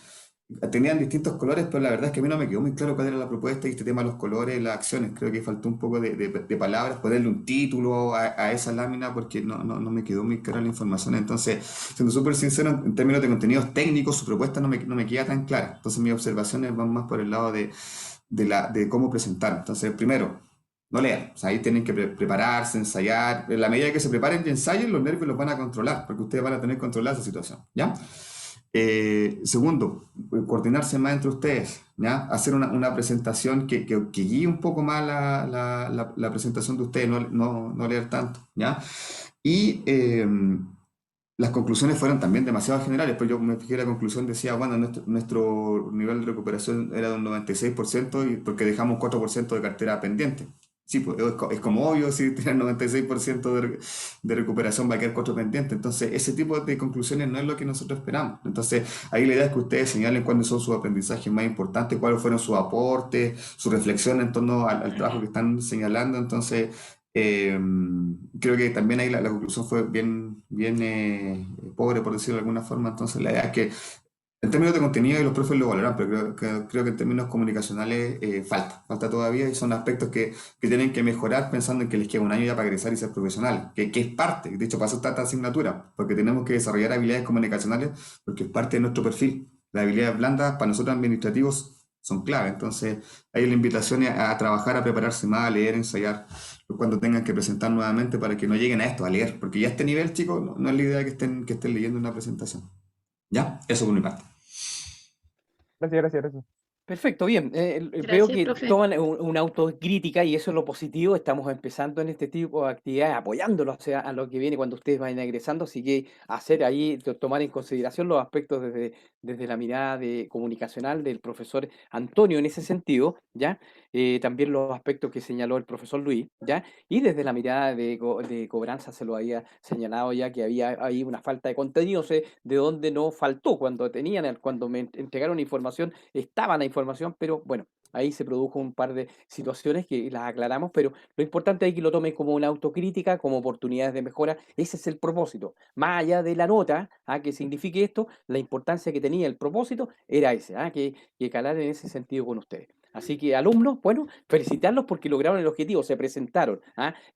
tenían distintos colores, pero la verdad es que a mí no me quedó muy claro cuál era la propuesta y este tema de los colores, las acciones. Creo que faltó un poco de palabras, ponerle un título a esa lámina, porque no me quedó muy clara la información. Entonces, siendo súper sincero, en términos de contenidos técnicos, su propuesta no me queda tan clara. Entonces, mis observaciones van más por el lado de cómo presentar. Entonces, primero, no lean. O sea, ahí tienen que prepararse, ensayar. En la medida que se preparen y ensayen, los nervios los van a controlar, porque ustedes van a tener controlada esa situación, ¿ya? Segundo, coordinarse más entre ustedes, ¿ya? Hacer una presentación que guíe un poco más la presentación de ustedes, no leer tanto, ¿ya? Y las conclusiones fueron también demasiado generales, pues yo me fijé, la conclusión decía, bueno, nuestro nivel de recuperación era de un 96%, y porque dejamos 4% de cartera pendiente. Sí, pues es como obvio, si tiene el 96% de recuperación, va a quedar 4 pendiente. Entonces, ese tipo de conclusiones no es lo que nosotros esperamos. Entonces, ahí la idea es que ustedes señalen cuáles son sus aprendizajes más importantes, cuáles fueron sus aportes, su reflexión en torno al trabajo que están señalando. Entonces, creo que también ahí la conclusión fue bien pobre, por decirlo de alguna forma. Entonces, la idea es que en términos de contenido, y los profes lo valoran, pero creo que en términos comunicacionales falta todavía, y son aspectos que tienen que mejorar, pensando en que les queda un año ya para egresar y ser profesionales, que es parte, de hecho, para eso está esta asignatura, porque tenemos que desarrollar habilidades comunicacionales, porque es parte de nuestro perfil. Las habilidades blandas para nosotros administrativos son clave. Entonces, ahí la invitación es a trabajar, a prepararse más, a leer, ensayar cuando tengan que presentar nuevamente, para que no lleguen a esto, a leer, porque ya a este nivel, chicos, no es la idea que estén leyendo una presentación. ¿Ya? Eso por mi parte. Gracias. Perfecto, bien. Veo Gracias, que profe. toman una autocrítica, y eso es lo positivo. Estamos empezando en este tipo de actividades, apoyándolos, o sea, a lo que viene cuando ustedes vayan egresando. Así que hacer ahí, tomar en consideración los aspectos desde la mirada comunicacional del profesor Antonio en ese sentido, ¿ya? También los aspectos que señaló el profesor Luis, ¿ya? Y desde la mirada de cobranza se lo había señalado ya, que había ahí una falta de contenido, sé de dónde no faltó. Cuando me entregaron información, estaba la información, pero bueno, ahí se produjo un par de situaciones que las aclaramos, pero lo importante es que lo tomen como una autocrítica, como oportunidades de mejora. Ese es el propósito. Más allá de la nota, que signifique esto, la importancia que tenía el propósito era ese, que calar en ese sentido con ustedes. Así que, alumnos, bueno, felicitarlos porque lograron el objetivo, se presentaron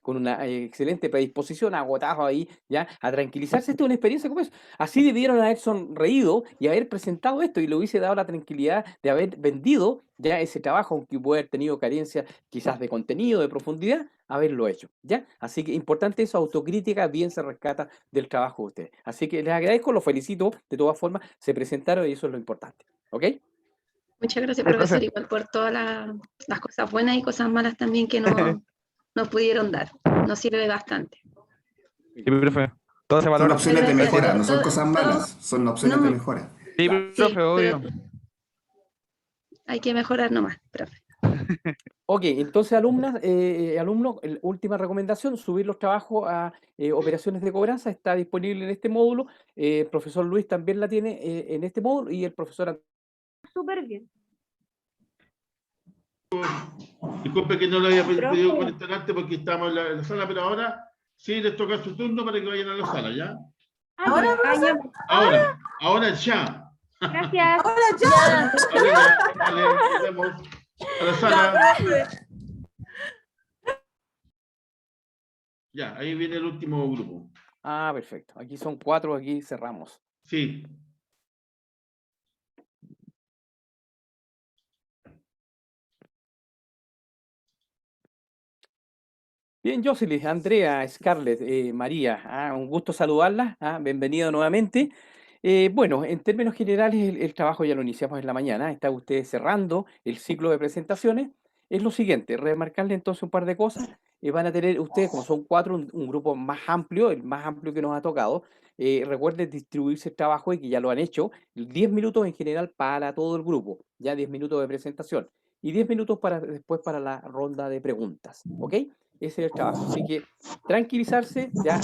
con una excelente predisposición, agotados ahí, ya, a tranquilizarse. Esta es una experiencia como eso. Así debieron haber sonreído y haber presentado esto, y le hubiese dado la tranquilidad de haber vendido ya ese trabajo, aunque puede haber tenido carencias quizás de contenido, de profundidad, haberlo hecho, ¿ya? Así que importante eso, autocrítica bien se rescata del trabajo de ustedes. Así que les agradezco, los felicito, de todas formas, se presentaron y eso es lo importante, ¿ok? Muchas gracias, profesor, igual por todas las cosas buenas y cosas malas también que nos pudieron dar. Nos sirve bastante. Sí, profe. Todo se Son valora. opciones de Gracias. mejora, no son Todo- cosas todo- malas, son opciones no, de mejora. Sí, Sí, profe, obvio. pero hay que mejorar nomás, profe. Ok, entonces alumnos, última recomendación, subir los trabajos a operaciones de cobranza, está disponible en este módulo. El profesor Luis también la tiene en este módulo, y el profesor Súper bien. Disculpe que no lo había pedido conectar antes, porque estamos en la sala, pero ahora sí les toca su turno para que vayan a la sala, ¿ya? Ahora ya. Gracias. Vale, nos vemos. A la sala. Ya, ahí viene el último grupo. perfecto. Aquí son 4, aquí cerramos. Sí. Bien, Jocelyn, Andrea, Scarlett, María, un gusto saludarlas, bienvenido nuevamente. Bueno, en términos generales, el trabajo ya lo iniciamos en la mañana. Está usted cerrando el ciclo de presentaciones. Es lo siguiente, remarcarle entonces un par de cosas. Van a tener ustedes, como son 4, un grupo más amplio, el más amplio que nos ha tocado. Recuerden distribuirse el trabajo y que ya lo han hecho. 10 minutos en general para todo el grupo, ya 10 minutos de presentación. Y 10 minutos después para la ronda de preguntas. ¿Ok? Ese es el trabajo. Así que tranquilizarse, ya.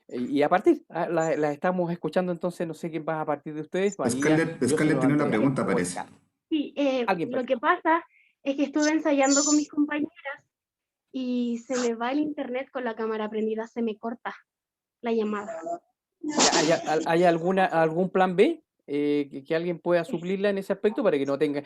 Y a partir, la estamos escuchando, entonces no sé quién va a partir de ustedes. María, Scarlett tiene una pregunta, parece. Sí, alguien lo que pasa es que estuve ensayando con mis compañeras y se me va el internet con la cámara prendida, se me corta la llamada. ¿Hay algún plan B que alguien pueda suplirla en ese aspecto para que no tenga,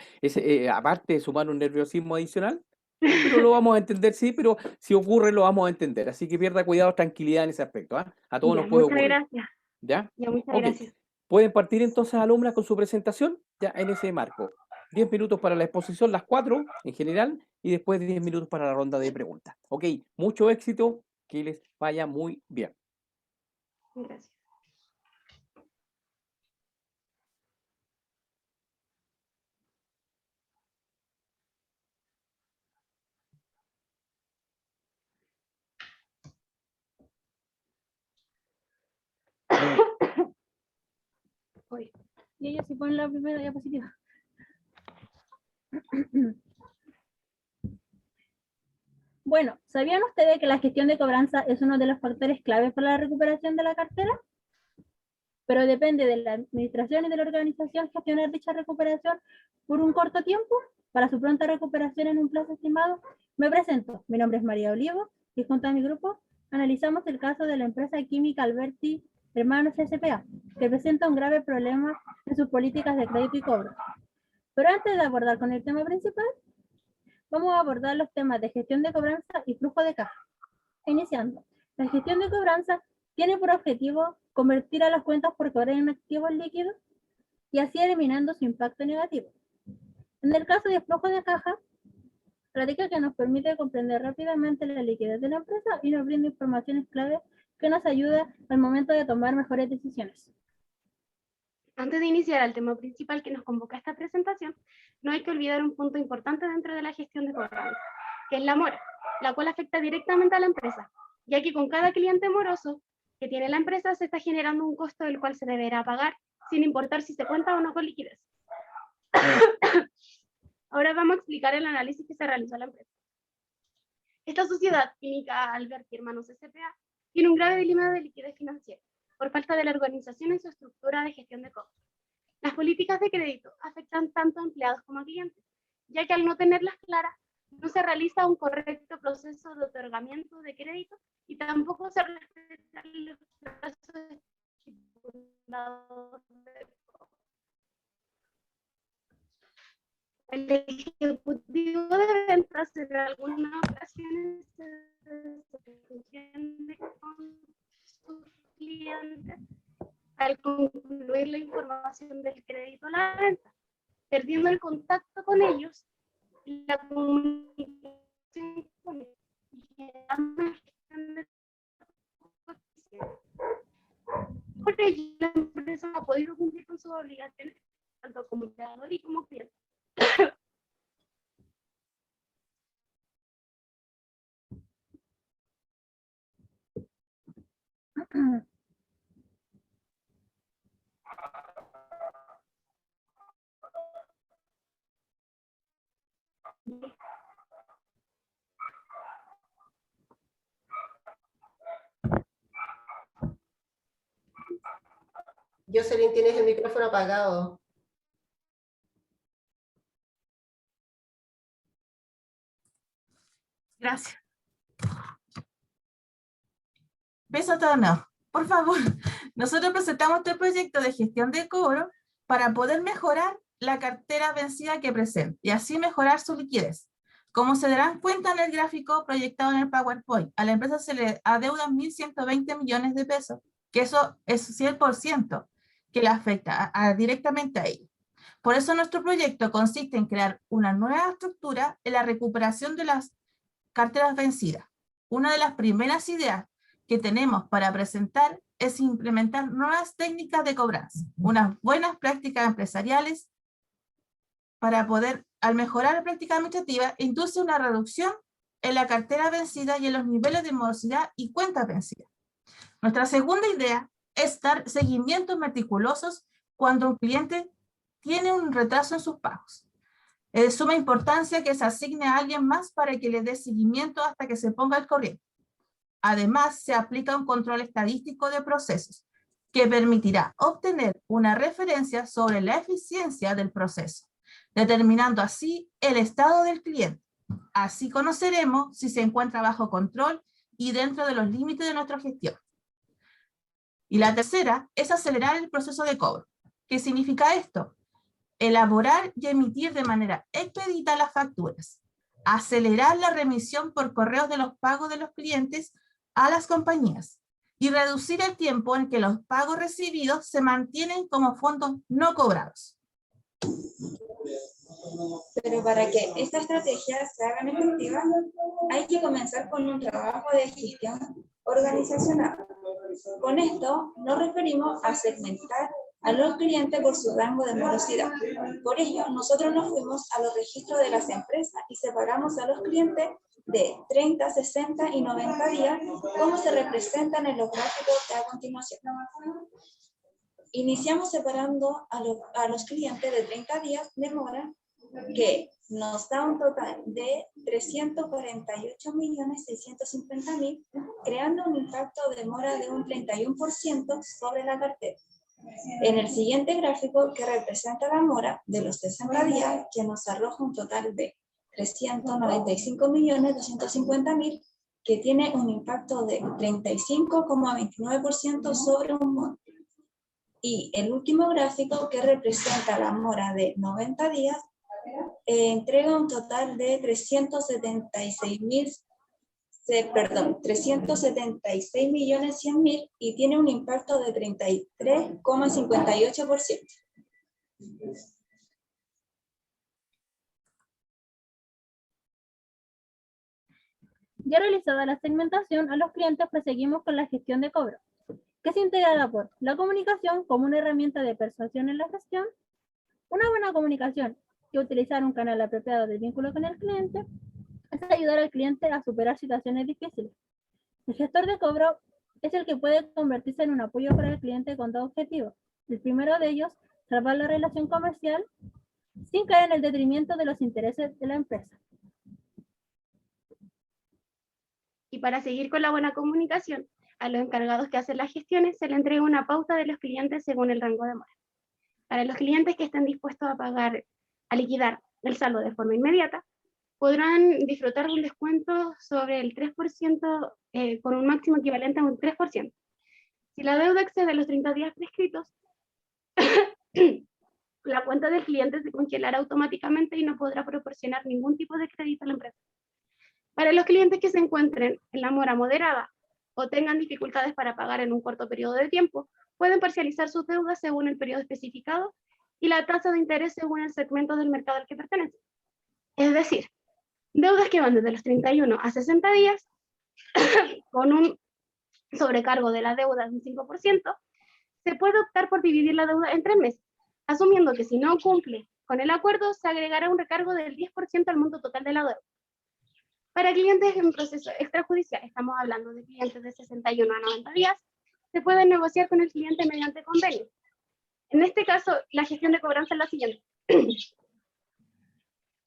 aparte de sumar un nerviosismo adicional? Pero lo vamos a entender, sí, pero si ocurre lo vamos a entender. Así que pierda cuidado, tranquilidad en ese aspecto. A todos Ya, nos puede muchas ocurrir. gracias. ¿Ya? Ya, muchas Ok. gracias. Pueden partir entonces, alumnas, con su presentación, ya en ese marco. 10 minutos para la exposición, las 4 en general, y después 10 minutos para la ronda de preguntas. Ok, mucho éxito, que les vaya muy bien. Gracias. Oye, y ella sí pone la primera diapositiva. Bueno, ¿sabían ustedes que la gestión de cobranza es uno de los factores claves para la recuperación de la cartera? Pero depende de la administración y de la organización gestionar dicha recuperación por un corto tiempo para su pronta recuperación en un plazo estimado. Me presento, mi nombre es María Olivo y junto a mi grupo analizamos el caso de la empresa química Alberti Hermanos S.p.A., que presenta un grave problema en sus políticas de crédito y cobro. Pero antes de abordar con el tema principal, vamos a abordar los temas de gestión de cobranza y flujo de caja. Iniciando, la gestión de cobranza tiene por objetivo convertir a las cuentas por cobrar en activos líquidos y así eliminando su impacto negativo. En el caso de flujo de caja, práctica que nos permite comprender rápidamente la liquidez de la empresa y nos brinda informaciones clave que nos ayuda al momento de tomar mejores decisiones. Antes de iniciar el tema principal que nos convoca a esta presentación, no hay que olvidar un punto importante dentro de la gestión de cobranza, que es la mora, la cual afecta directamente a la empresa, ya que con cada cliente moroso que tiene la empresa se está generando un costo del cual se deberá pagar, sin importar si se cuenta o no con liquidez. Ahora vamos a explicar el análisis que se realizó a la empresa. Esta sociedad química Alberti Hermanos S.p.A. tiene un grave dilema de liquidez financiera por falta de la organización en su estructura de gestión de cobros. Las políticas de crédito afectan tanto a empleados como a clientes, ya que al no tenerlas claras, no se realiza un correcto proceso de otorgamiento de crédito y tampoco se respetan los plazos estipulados de cobro. El ejecutivo de ventas en algunas ocasiones se desentiende con sus clientes al concluir la información del crédito a la venta, perdiendo el contacto con ellos y la comunicación con ellos. Por ello, la empresa no ha podido cumplir con sus obligaciones, tanto como empleador y como cliente. Jocelyn, tienes el micrófono apagado. Gracias. Beso a todos. Por favor, nosotros presentamos este proyecto de gestión de cobro para poder mejorar la cartera vencida que presenta y así mejorar su liquidez. Como se darán cuenta en el gráfico proyectado en el PowerPoint, a la empresa se le adeudan 1.120 millones de pesos, que eso es 100% que le afecta directamente a ellos. Por eso nuestro proyecto consiste en crear una nueva estructura en la recuperación de las carteras vencidas. Una de las primeras ideas que tenemos para presentar es implementar nuevas técnicas de cobranza, unas buenas prácticas empresariales para poder, al mejorar la práctica administrativa, induce una reducción en la cartera vencida y en los niveles de morosidad y cuentas vencidas. Nuestra segunda idea es dar seguimientos meticulosos cuando un cliente tiene un retraso en sus pagos. Es de suma importancia que se asigne a alguien más para que le dé seguimiento hasta que se ponga al corriente. Además, se aplica un control estadístico de procesos que permitirá obtener una referencia sobre la eficiencia del proceso, determinando así el estado del cliente. Así conoceremos si se encuentra bajo control y dentro de los límites de nuestra gestión. Y la tercera es acelerar el proceso de cobro. ¿Qué significa esto? Elaborar y emitir de manera expedita las facturas, acelerar la remisión por correos de los pagos de los clientes a las compañías y reducir el tiempo en que los pagos recibidos se mantienen como fondos no cobrados. Pero para que esta estrategia se haga efectiva, hay que comenzar con un trabajo de gestión organizacional. Con esto nos referimos a segmentar a los clientes por su rango de morosidad. Por ello, nosotros nos fuimos a los registros de las empresas y separamos a los clientes de 30, 60 y 90 días, como se representan en los gráficos a continuación. Iniciamos separando a los clientes de 30 días de mora, que nos da un total de 348.650.000, creando un impacto de mora de un 31% sobre la cartera. En el siguiente gráfico, que representa la mora de los 60 días, que nos arroja un total de 395.250.000, que tiene un impacto de 35,29% sobre un monto. Y el último gráfico, que representa la mora de 90 días, entrega un total de 376.100.000 y tiene un impacto de 33,58%. Ya realizada la segmentación a los clientes, proseguimos con la gestión de cobro, que se integrará por la comunicación como una herramienta de persuasión en la gestión, una buena comunicación y utilizar un canal apropiado de vínculo con el cliente, es ayudar al cliente a superar situaciones difíciles. El gestor de cobro es el que puede convertirse en un apoyo para el cliente con dos objetivos. El primero de ellos, salvar la relación comercial sin caer en el detrimento de los intereses de la empresa. Y para seguir con la buena comunicación, a los encargados que hacen las gestiones se le entrega una pauta de los clientes según el rango de mora. Para los clientes que estén dispuestos a liquidar el saldo de forma inmediata, podrán disfrutar de un descuento sobre el 3%, con un máximo equivalente a un 3%. Si la deuda excede los 30 días prescritos, la cuenta del cliente se congelará automáticamente y no podrá proporcionar ningún tipo de crédito a la empresa. Para los clientes que se encuentren en la mora moderada o tengan dificultades para pagar en un corto periodo de tiempo, pueden parcializar sus deudas según el periodo especificado y la tasa de interés según el segmento del mercado al que pertenece. Es decir, deudas que van desde los 31 a 60 días, con un sobrecargo de la deuda de un 5%, se puede optar por dividir la deuda en 3 meses, asumiendo que si no cumple con el acuerdo, se agregará un recargo del 10% al monto total de la deuda. Para clientes en proceso extrajudicial, estamos hablando de clientes de 61 a 90 días, se puede negociar con el cliente mediante convenio. En este caso, la gestión de cobranza es la siguiente.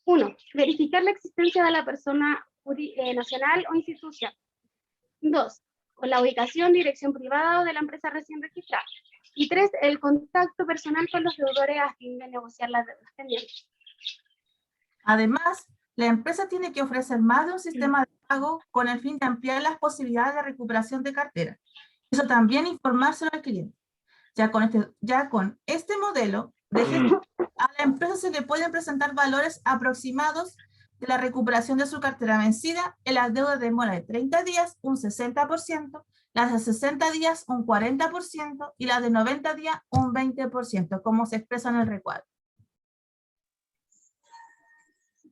1. Verificar la existencia de la persona nacional o institución. 2. Con la ubicación, dirección privada o de la empresa recién registrada. Y 3. El contacto personal con los deudores a fin de negociar las deudas pendientes. Además, la empresa tiene que ofrecer más de un sistema de pago con el fin de ampliar las posibilidades de recuperación de cartera. Eso también informárselo al cliente. Ya con este modelo de gestión, a la empresa se le pueden presentar valores aproximados de la recuperación de su cartera vencida en las deudas de mora de 30 días, un 60%, las de 60 días, un 40%, y las de 90 días, un 20%, como se expresa en el recuadro.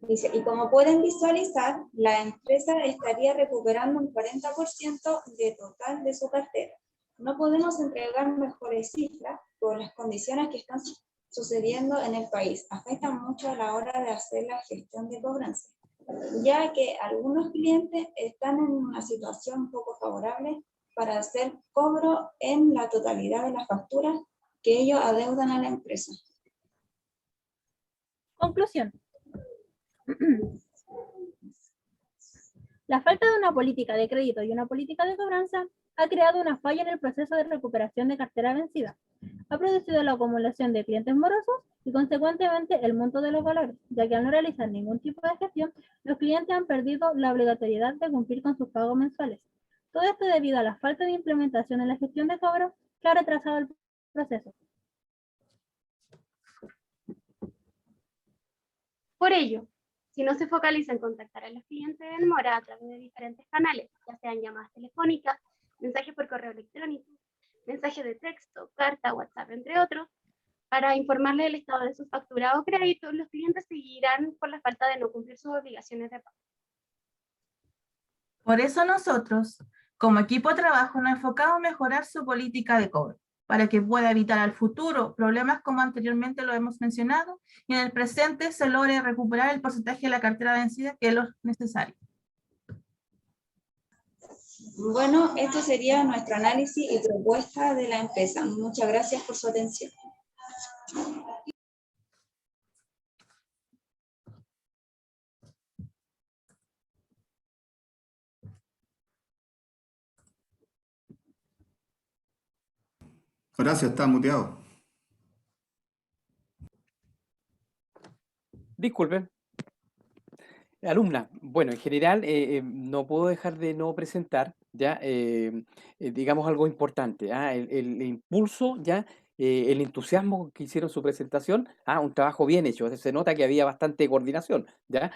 Dice, y como pueden visualizar, la empresa estaría recuperando un 40% de total de su cartera. No podemos entregar mejores cifras por las condiciones que están sucediendo en el país. Afectan mucho a la hora de hacer la gestión de cobranza, ya que algunos clientes están en una situación poco favorable para hacer cobro en la totalidad de las facturas que ellos adeudan a la empresa. Conclusión. La falta de una política de crédito y una política de cobranza ha creado una falla en el proceso de recuperación de cartera vencida. Ha producido la acumulación de clientes morosos y consecuentemente el monto de los valores, ya que al no realizar ningún tipo de gestión, los clientes han perdido la obligatoriedad de cumplir con sus pagos mensuales. Todo esto debido a la falta de implementación en la gestión de cobro que ha retrasado el proceso. Por ello, si no se focaliza en contactar a los clientes en mora a través de diferentes canales, ya sean llamadas telefónicas, mensajes por correo electrónico, mensajes de texto, carta, WhatsApp, entre otros, para informarles del estado de sus facturas o créditos, los clientes seguirán por la falta de no cumplir sus obligaciones de pago. Por eso nosotros, como equipo de trabajo, nos enfocamos en mejorar su política de cobro, para que pueda evitar al futuro problemas como anteriormente lo hemos mencionado, y en el presente se logre recuperar el porcentaje de la cartera vencida que es lo necesario. Bueno, esto sería nuestro análisis y propuesta de la empresa. Muchas gracias por su atención. Horacio, está muteado. Disculpen. Alumna, bueno, en general no puedo dejar de no presentar ya, digamos algo importante, el impulso, ya, el entusiasmo que hicieron su presentación, un trabajo bien hecho, se nota que había bastante coordinación, ya,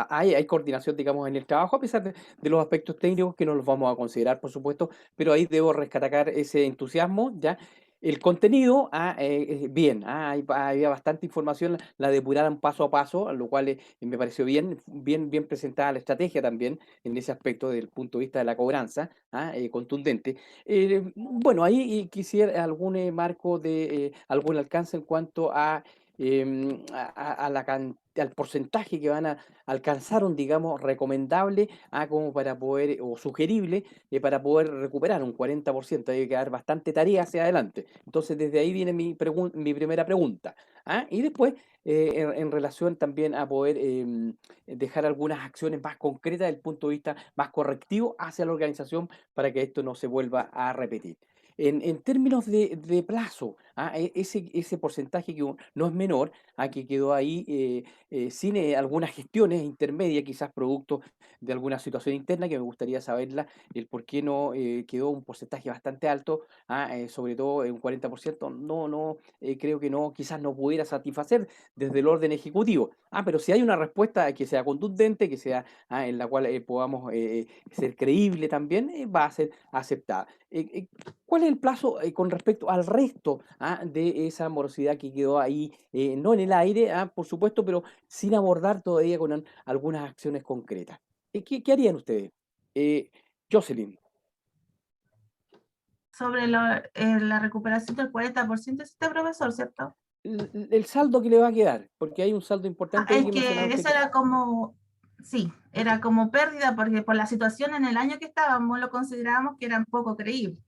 hay coordinación, digamos, en el trabajo, a pesar de los aspectos técnicos que no los vamos a considerar, por supuesto, pero ahí debo rescatar ese entusiasmo, ya. El contenido, bien, había bastante información, la depuraron paso a paso, lo cual me pareció bien presentada la estrategia también en ese aspecto desde el punto de vista de la cobranza, contundente. Bueno, ahí quisiera algún marco de algún alcance en cuanto a al porcentaje que van a alcanzaron, digamos, recomendable como para poder, o sugerible, para poder recuperar un 40%. Hay que dar bastante tarea hacia adelante. Entonces, desde ahí viene mi primera pregunta. Y después, en relación también a poder dejar algunas acciones más concretas desde el punto de vista más correctivo hacia la organización para que esto no se vuelva a repetir. En términos de plazo, ese porcentaje que no es menor, que quedó ahí sin algunas gestiones intermedias, quizás producto de alguna situación interna, que me gustaría saberla, el por qué no quedó un porcentaje bastante alto, sobre todo un 40%, creo que no, quizás no pudiera satisfacer desde el orden ejecutivo. Pero si hay una respuesta que sea contundente, que sea en la cual podamos ser creíble también, va a ser aceptada. ¿Cuál es el plazo con respecto al resto de esa morosidad que quedó ahí, no en el aire, por supuesto, pero sin abordar todavía con algunas acciones concretas? ¿Qué harían ustedes? Jocelyn. Sobre la recuperación del 40% es este profesor, ¿cierto? El saldo que le va a quedar, porque hay un saldo importante. Es que eso era como, sí, era como pérdida, porque por la situación en el año que estábamos lo considerábamos que era poco creíble.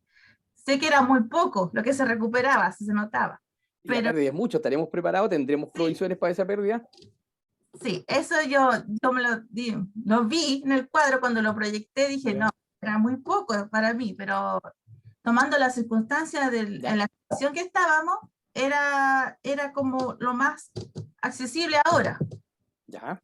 Sé que era muy poco lo que se recuperaba, se notaba. Pero la pérdida es mucho, ¿estaremos preparados? ¿Tendremos provisiones para esa pérdida? Sí, eso yo me lo vi en el cuadro cuando lo proyecté, dije, no, era muy poco para mí, pero tomando las circunstancias de la situación que estábamos, era como lo más accesible ahora. Ya.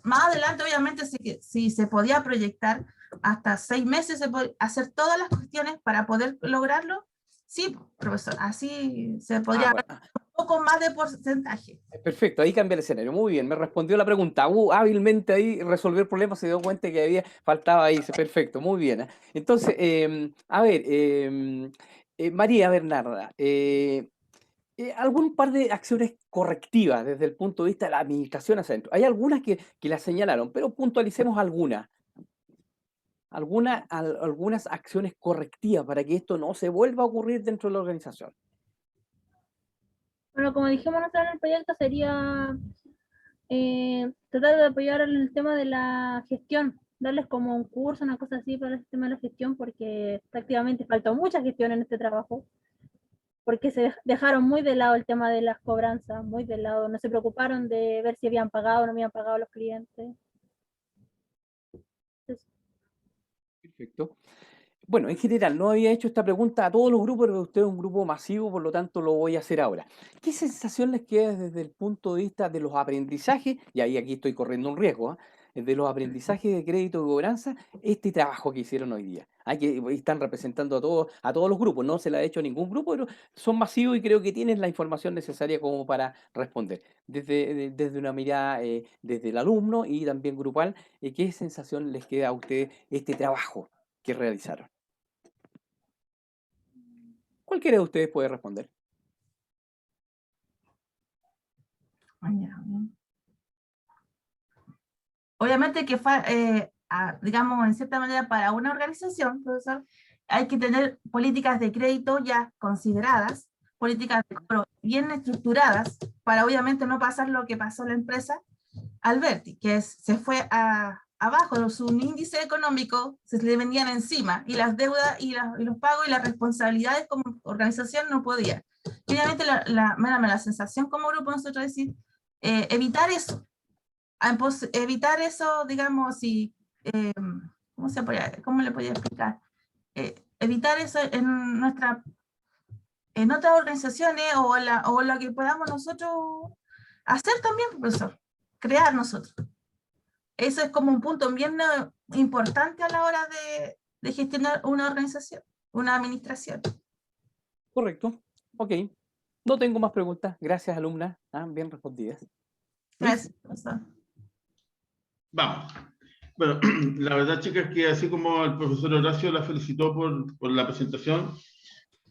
Más adelante, obviamente, si se podía proyectar hasta 6 meses, se podía hacer todas las cuestiones para poder lograrlo. Sí, profesor, así se podría un poco más de porcentaje. Perfecto, ahí cambia el escenario. Muy bien, me respondió la pregunta. Hábilmente ahí resolvió el problema, se dio cuenta que faltaba ahí. Perfecto, muy bien. Entonces, a ver, María Bernarda, algún par de acciones correctivas desde el punto de vista de la administración hacia adentro. Hay algunas que las señalaron, pero puntualicemos algunas. Algunas acciones correctivas para que esto no se vuelva a ocurrir dentro de la organización. Bueno, como dijimos nosotros en el proyecto, sería tratar de apoyar en el tema de la gestión, darles como un curso, una cosa así para el tema de la gestión, porque prácticamente faltó mucha gestión en este trabajo, porque se dejaron muy de lado el tema de las cobranzas, muy de lado, no se preocuparon de ver si habían pagado o no habían pagado los clientes. Perfecto. Bueno, en general, no había hecho esta pregunta a todos los grupos, pero usted es un grupo masivo, por lo tanto lo voy a hacer ahora. ¿Qué sensación les queda desde el punto de vista de los aprendizajes? Y ahí aquí estoy corriendo un riesgo, ¿ah? De los aprendizajes de crédito y cobranza, este trabajo que hicieron hoy día. Están representando a todos los grupos, no se le ha hecho a ningún grupo, pero son masivos y creo que tienen la información necesaria como para responder. Desde una mirada, desde el alumno y también grupal, ¿qué sensación les queda a ustedes este trabajo que realizaron? Cualquiera de ustedes puede responder. Obviamente que fue, digamos, en cierta manera para una organización, profesor, hay que tener políticas de crédito ya consideradas, políticas de cobro bien estructuradas, para obviamente no pasar lo que pasó en la empresa Alberti, que se fue abajo, su índice económico se le venían encima, y las deudas y los pagos y las responsabilidades como organización no podía. Y obviamente la sensación como grupo nosotros es decir, evitar eso, digamos, y, ¿cómo le podría explicar? Evitar eso en otras organizaciones o la que podamos nosotros hacer también, profesor, crear nosotros. Eso es como un punto bien importante a la hora de gestionar una organización, una administración. Correcto. Ok. No tengo más preguntas. Gracias, alumna. Bien respondidas. Gracias, profesor. Vamos. Bueno, la verdad, chicas, que así como el profesor Horacio la felicitó por la presentación,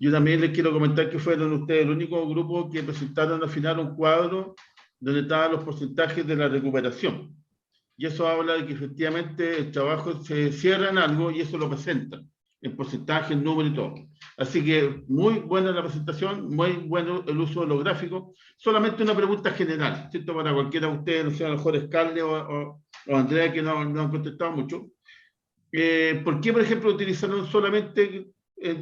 yo también les quiero comentar que fueron ustedes el único grupo que presentaron al final un cuadro donde estaban los porcentajes de la recuperación. Y eso habla de que efectivamente el trabajo se cierra en algo y eso lo presentan, en porcentaje, en número y todo. Así que muy buena la presentación, muy bueno el uso de los gráficos. Solamente una pregunta general, ¿cierto? Para cualquiera de ustedes, no sé, a lo mejor Scarlett o Andrea, que no han contestado mucho. ¿Por qué, por ejemplo, utilizaron solamente,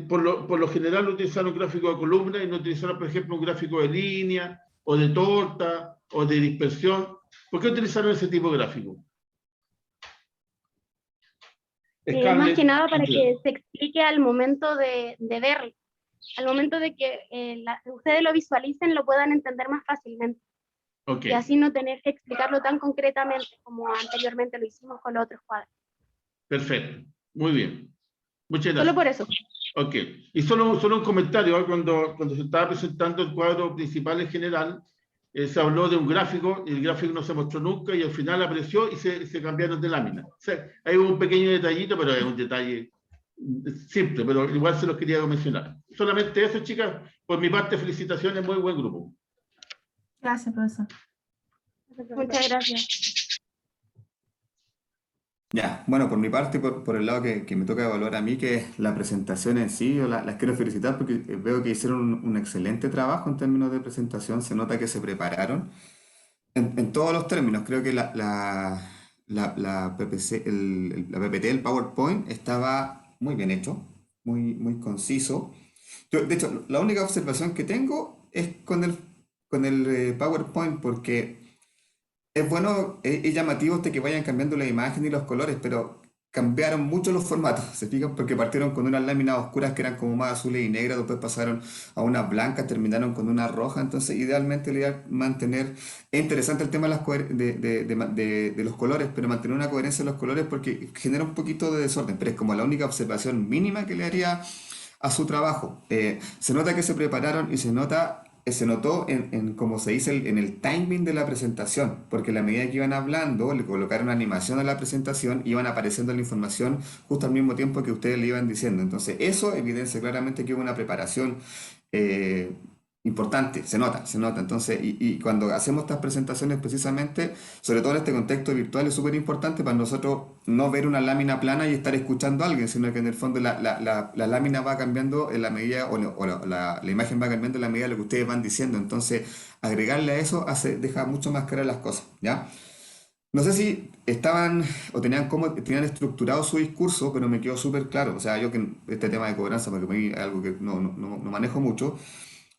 por lo general, utilizaron un gráfico de columna y no utilizaron, por ejemplo, un gráfico de línea, o de torta, o de dispersión? ¿Por qué utilizaron ese tipo de gráfico? Más que nada para que se explique al momento de verlo, al momento de que ustedes lo visualicen, lo puedan entender más fácilmente. Okay. Y así no tener que explicarlo tan concretamente como anteriormente lo hicimos con los otros cuadros. Perfecto, muy bien. Muchas gracias. Solo por eso. Ok, y solo un comentario, ¿eh? Cuando se estaba presentando el cuadro principal en general, se habló de un gráfico, y el gráfico no se mostró nunca, y al final apareció y se cambiaron de lámina. O sea, hay un pequeño detallito, pero es un detalle simple, pero igual se los quería mencionar. Solamente eso, chicas, por mi parte, felicitaciones, muy buen grupo. Gracias, profesor. Muchas gracias. Ya, bueno, por mi parte, por el lado que me toca evaluar a mí, que es la presentación en sí, yo las quiero felicitar porque veo que hicieron un excelente trabajo en términos de presentación, se nota que se prepararon en todos los términos. Creo que la PPT, el PowerPoint, estaba muy bien hecho, muy conciso. De hecho, la única observación que tengo es con el PowerPoint, porque es bueno, es llamativo que vayan cambiando la imagen y los colores, pero cambiaron mucho los formatos, ¿se fijan? Porque partieron con unas láminas oscuras que eran como más azules y negras, después pasaron a unas blancas, terminaron con una roja. Entonces idealmente la idea es mantener, es interesante el tema de los colores, pero mantener una coherencia en los colores porque genera un poquito de desorden, pero es como la única observación mínima que le haría a su trabajo. Se nota que se prepararon y se notó en como se dice, en el timing de la presentación, porque a la medida que iban hablando, le colocaron animación a la presentación, iban apareciendo la información justo al mismo tiempo que ustedes le iban diciendo. Entonces eso evidencia claramente que hubo una preparación importante, se nota, se nota. Entonces, y cuando hacemos estas presentaciones precisamente, sobre todo en este contexto virtual, es súper importante para nosotros no ver una lámina plana y estar escuchando a alguien, sino que en el fondo la lámina va cambiando en la medida, la imagen va cambiando en la medida de lo que ustedes van diciendo. Entonces, agregarle a eso deja mucho más claras las cosas, ¿ya? No sé si estaban o tenían estructurado su discurso, pero me quedó súper claro. O sea, yo que este tema de cobranza, porque para mí es algo que no manejo mucho.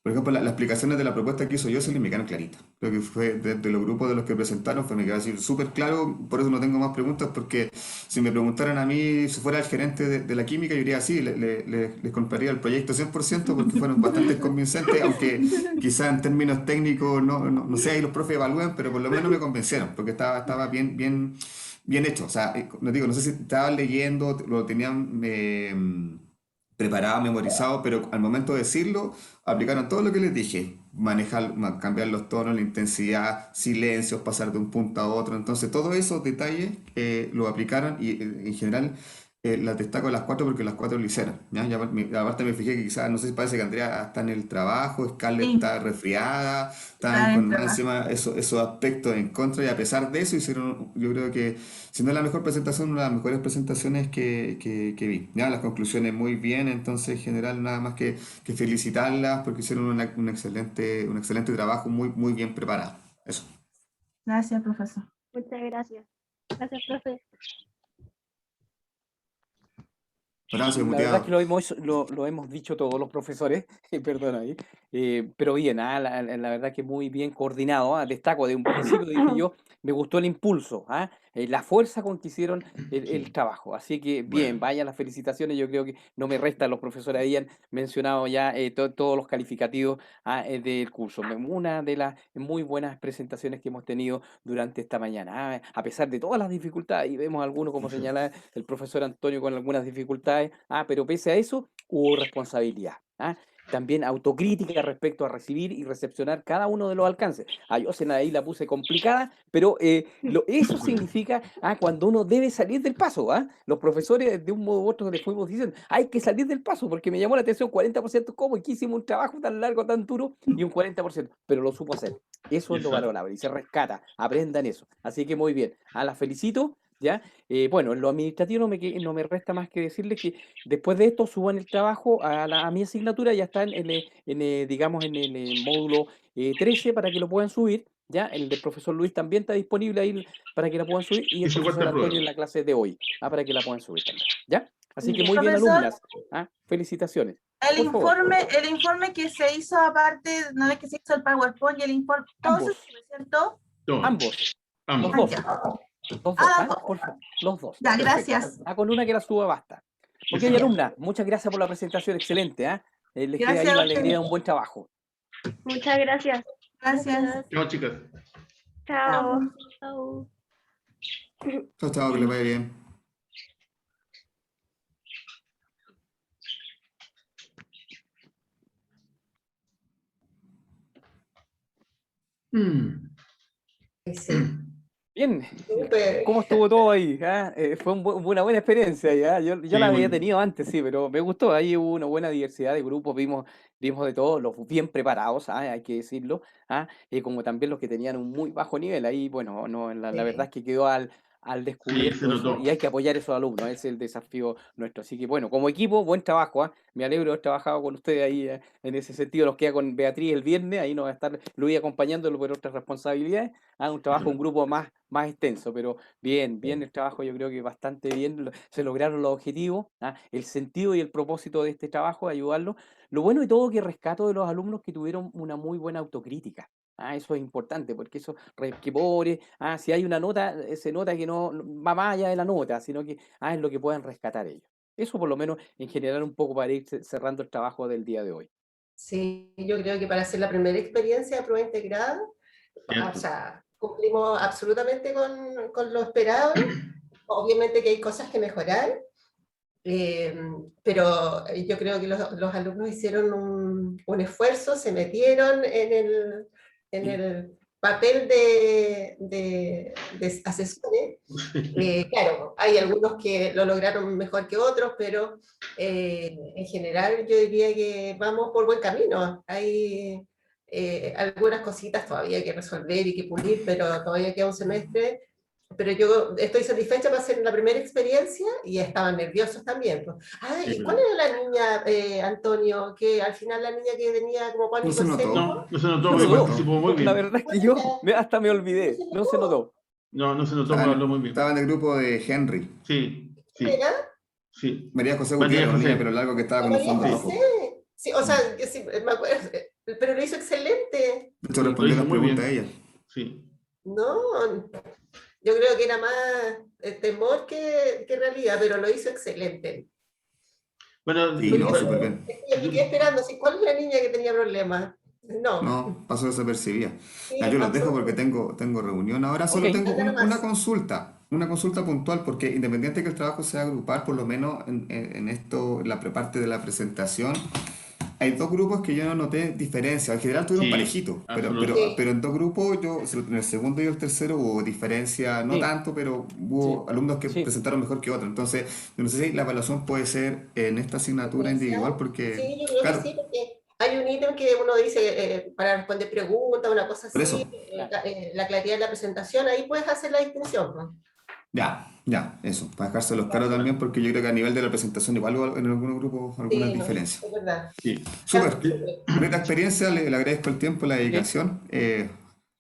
Por ejemplo, las explicaciones de la propuesta que hizo Jocelyn me quedaron claritas. Creo que fue de los grupos de los que presentaron, me quedó así súper claro. Por eso no tengo más preguntas, porque si me preguntaran a mí si fuera el gerente de la química, yo diría sí, les compraría el proyecto 100% porque fueron bastante convincentes, aunque quizá en términos técnicos no sé, ahí los profes evalúan, pero por lo menos me convencieron, porque estaba bien hecho. O sea, no sé si estaban leyendo, lo tenían preparado, memorizado, pero al momento de decirlo, aplicaron todo lo que les dije. Cambiar los tonos, la intensidad, silencios, pasar de un punto a otro. Entonces, todos esos detalles lo aplicaron y en general las destaco a las 4 porque las 4 lo hicieron. ¿Ya? Aparte me fijé que quizás, no sé si parece que Andrea está en el trabajo, Scarlett Sí, está resfriada, está estaban con más enferma. encima esos aspectos en contra y a pesar de eso hicieron, yo creo que si no es la mejor presentación, una de las mejores presentaciones que vi. Ya, las conclusiones muy bien, entonces en general nada más que felicitarlas porque hicieron un excelente trabajo, muy bien preparado. Eso. Gracias, profesor. Muchas gracias. Gracias, profe. Horacio, La verdad es que muteado. lo hemos dicho todos los profesores, perdón ahí, pero bien, la verdad que muy bien coordinado. Destaco, de un principio dije yo, me gustó el impulso, la fuerza con que hicieron el trabajo. Así que bien, Bueno, vayan las felicitaciones. Yo creo que no me restan, los profesores habían mencionado ya todos los calificativos del curso. Una de las muy buenas presentaciones que hemos tenido durante esta mañana, a pesar de todas las dificultades, y vemos algunos, como señala el profesor Antonio, con algunas dificultades, pero pese a eso hubo responsabilidad. También autocrítica respecto a recibir y recepcionar cada uno de los alcances. Yo ahí la puse complicada, pero eso significa cuando uno debe salir del paso. Los profesores de un modo u otro les fuimos diciendo, hay que salir del paso, porque me llamó la atención 40%, ¿cómo? ¿Y que hicimos un trabajo tan largo, tan duro? Y un 40%, pero lo supo hacer. Eso es lo exacto. valorable y se rescata, aprendan eso. Así que muy bien, las felicito. ¿Ya? Bueno, en lo administrativo no me resta más que decirles que después de esto suban el trabajo a mi asignatura, ya está digamos, en el módulo 13 para que lo puedan subir. ¿Ya? El del profesor Luis también está disponible ahí para que la puedan subir y el Hizo profesor cuarta prueba. Antonio en la clase de hoy, para que la puedan subir también. ¿Ya? Así que Y, muy bien, profesor, alumnas. Felicitaciones. el Por favor. informe que se hizo aparte, no es que se hizo el PowerPoint y el informe, todo se Ambos, sube, ¿cierto? Todo, ambos, los ambos. dos. Ya. Los dos, Ah, por favor, los dos. ya, Perfecto. gracias. Con una que la suba basta. Ok, Exacto. alumna, muchas gracias por la presentación, excelente. Les queda ahí Gracias la a usted. alegría de un buen trabajo. Muchas gracias. Gracias. Chao, chicas. Chao. Chao. Chao, que le vaya bien. Sí. Bien, Súper. ¿cómo estuvo todo ahí? Fue una buena experiencia. Yo Sí, la había muy- tenido antes, sí, pero me gustó. Ahí hubo una buena diversidad de grupos, vimos de todos, los bien preparados, hay que decirlo, y como también los que tenían un muy bajo nivel. Ahí, bueno, no, la verdad es que quedó al sí, se descubierto eso, notó. y hay que apoyar a esos alumnos, ese es el desafío nuestro. Así que, bueno, como equipo, buen trabajo. Me alegro de haber trabajado con ustedes ahí, en ese sentido. Nos queda con Beatriz el viernes, ahí nos va a estar Luis acompañándolo por otras responsabilidades. Un trabajo, un grupo más extenso, pero bien el trabajo, yo creo que bastante bien, se lograron los objetivos, el sentido y el propósito de este trabajo, ayudarlos. Lo bueno de todo que rescato de los alumnos que tuvieron una muy buena autocrítica. Eso es importante, porque eso resquemores, si hay una nota, se nota que no va más allá de la nota, sino que es lo que puedan rescatar ellos. Eso por lo menos en general un poco para ir cerrando el trabajo del día de hoy. Sí, yo creo que para hacer la primera experiencia de prueba integrada, o sea, cumplimos absolutamente con lo esperado. Obviamente que hay cosas que mejorar, pero yo creo que los alumnos hicieron un esfuerzo, se metieron en el papel de asesores. Claro, hay algunos que lo lograron mejor que otros, pero en general yo diría que vamos por buen camino. algunas cositas todavía hay que resolver y que pulir, pero todavía queda un semestre. Pero yo estoy satisfecha para hacer la primera experiencia y estaban nerviosos también. Pues. Ah, ¿y cuál era la niña, Antonio? Que al final la niña que tenía como pánico escénico. No se notó, porque participó muy bien. La verdad es que yo hasta me olvidé, no se notó. No se notó, pero habló muy bien. Estaba en el grupo de Henry. Sí. ¿Era? Sí. María José Gutiérrez, la niña pero largo que estaba con el fondo rojo. Sí, o sea, yo sí, me acuerdo, pero lo hizo excelente. De hecho, respondió las preguntas a ella. Sí. No, yo creo que era más temor que realidad, pero lo hizo excelente. Bueno, sí, no, súper bien. Y quedé esperando, ¿cuál es la niña que tenía problemas? No, pasó desapercibida. Sí, Yo los dejo porque tengo reunión ahora. Solo tengo una consulta puntual, porque independiente que el trabajo sea grupal, por lo menos en esto, en la parte de la presentación, hay dos grupos que yo no noté diferencia. En general tuvieron parejitos, pero en dos grupos, en el segundo y el tercero hubo diferencia, no tanto, pero hubo alumnos que presentaron mejor que otros. Entonces, yo no sé si la evaluación puede ser en esta asignatura individual, porque... Sí, yo creo que sí, porque hay un ítem que uno dice para responder preguntas, una cosa así, la claridad de la presentación, ahí puedes hacer la distinción, ¿no? Ya, eso, para dejárselos claros también, porque yo creo que a nivel de la presentación igual hubo en algunos grupos algunas diferencias. Es verdad. Sí. Súper, bonita experiencia, le agradezco el tiempo, la dedicación.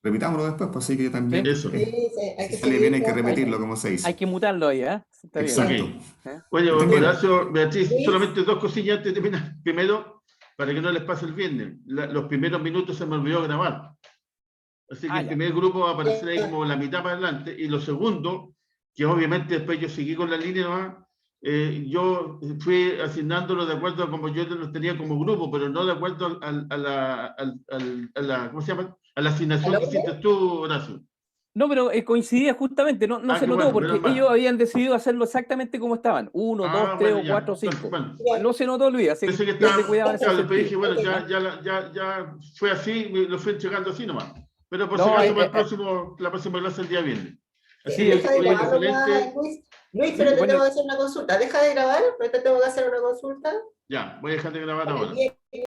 Repitámoslo después, pues así que yo también. Eso. Si sale bien hay que repetirlo, como se dice. Hay que mutarlo ahí, ¿eh? Está bien. Exacto. Oye, Horacio, Beatriz, solamente dos cosillas antes de terminar. Primero, para que no les pase el viernes, los primeros minutos se me olvidó grabar. Así que el primer grupo va a aparecer ahí como la mitad para adelante, y lo segundo, que obviamente después yo seguí con la línea nomás, yo fui asignándolo de acuerdo a como yo los tenía como grupo, pero no de acuerdo a la ¿cómo se llama? A la asignación que hiciste tú, Horacio. No, pero coincidía justamente, no se notó, porque ellos habían decidido hacerlo exactamente como estaban. 1, 2, 3 o 4, 5. No se notó, Luis, así que te cuidaban ese después dije, bueno, ya fue así, lo fui entregando así nomás. Pero por si acaso, la próxima clase el día viernes. Así deja de grabar, Luis, pero te tengo que hacer una consulta. Deja de grabar, pero te tengo que hacer una consulta. Ya, voy a dejar de grabar ahora.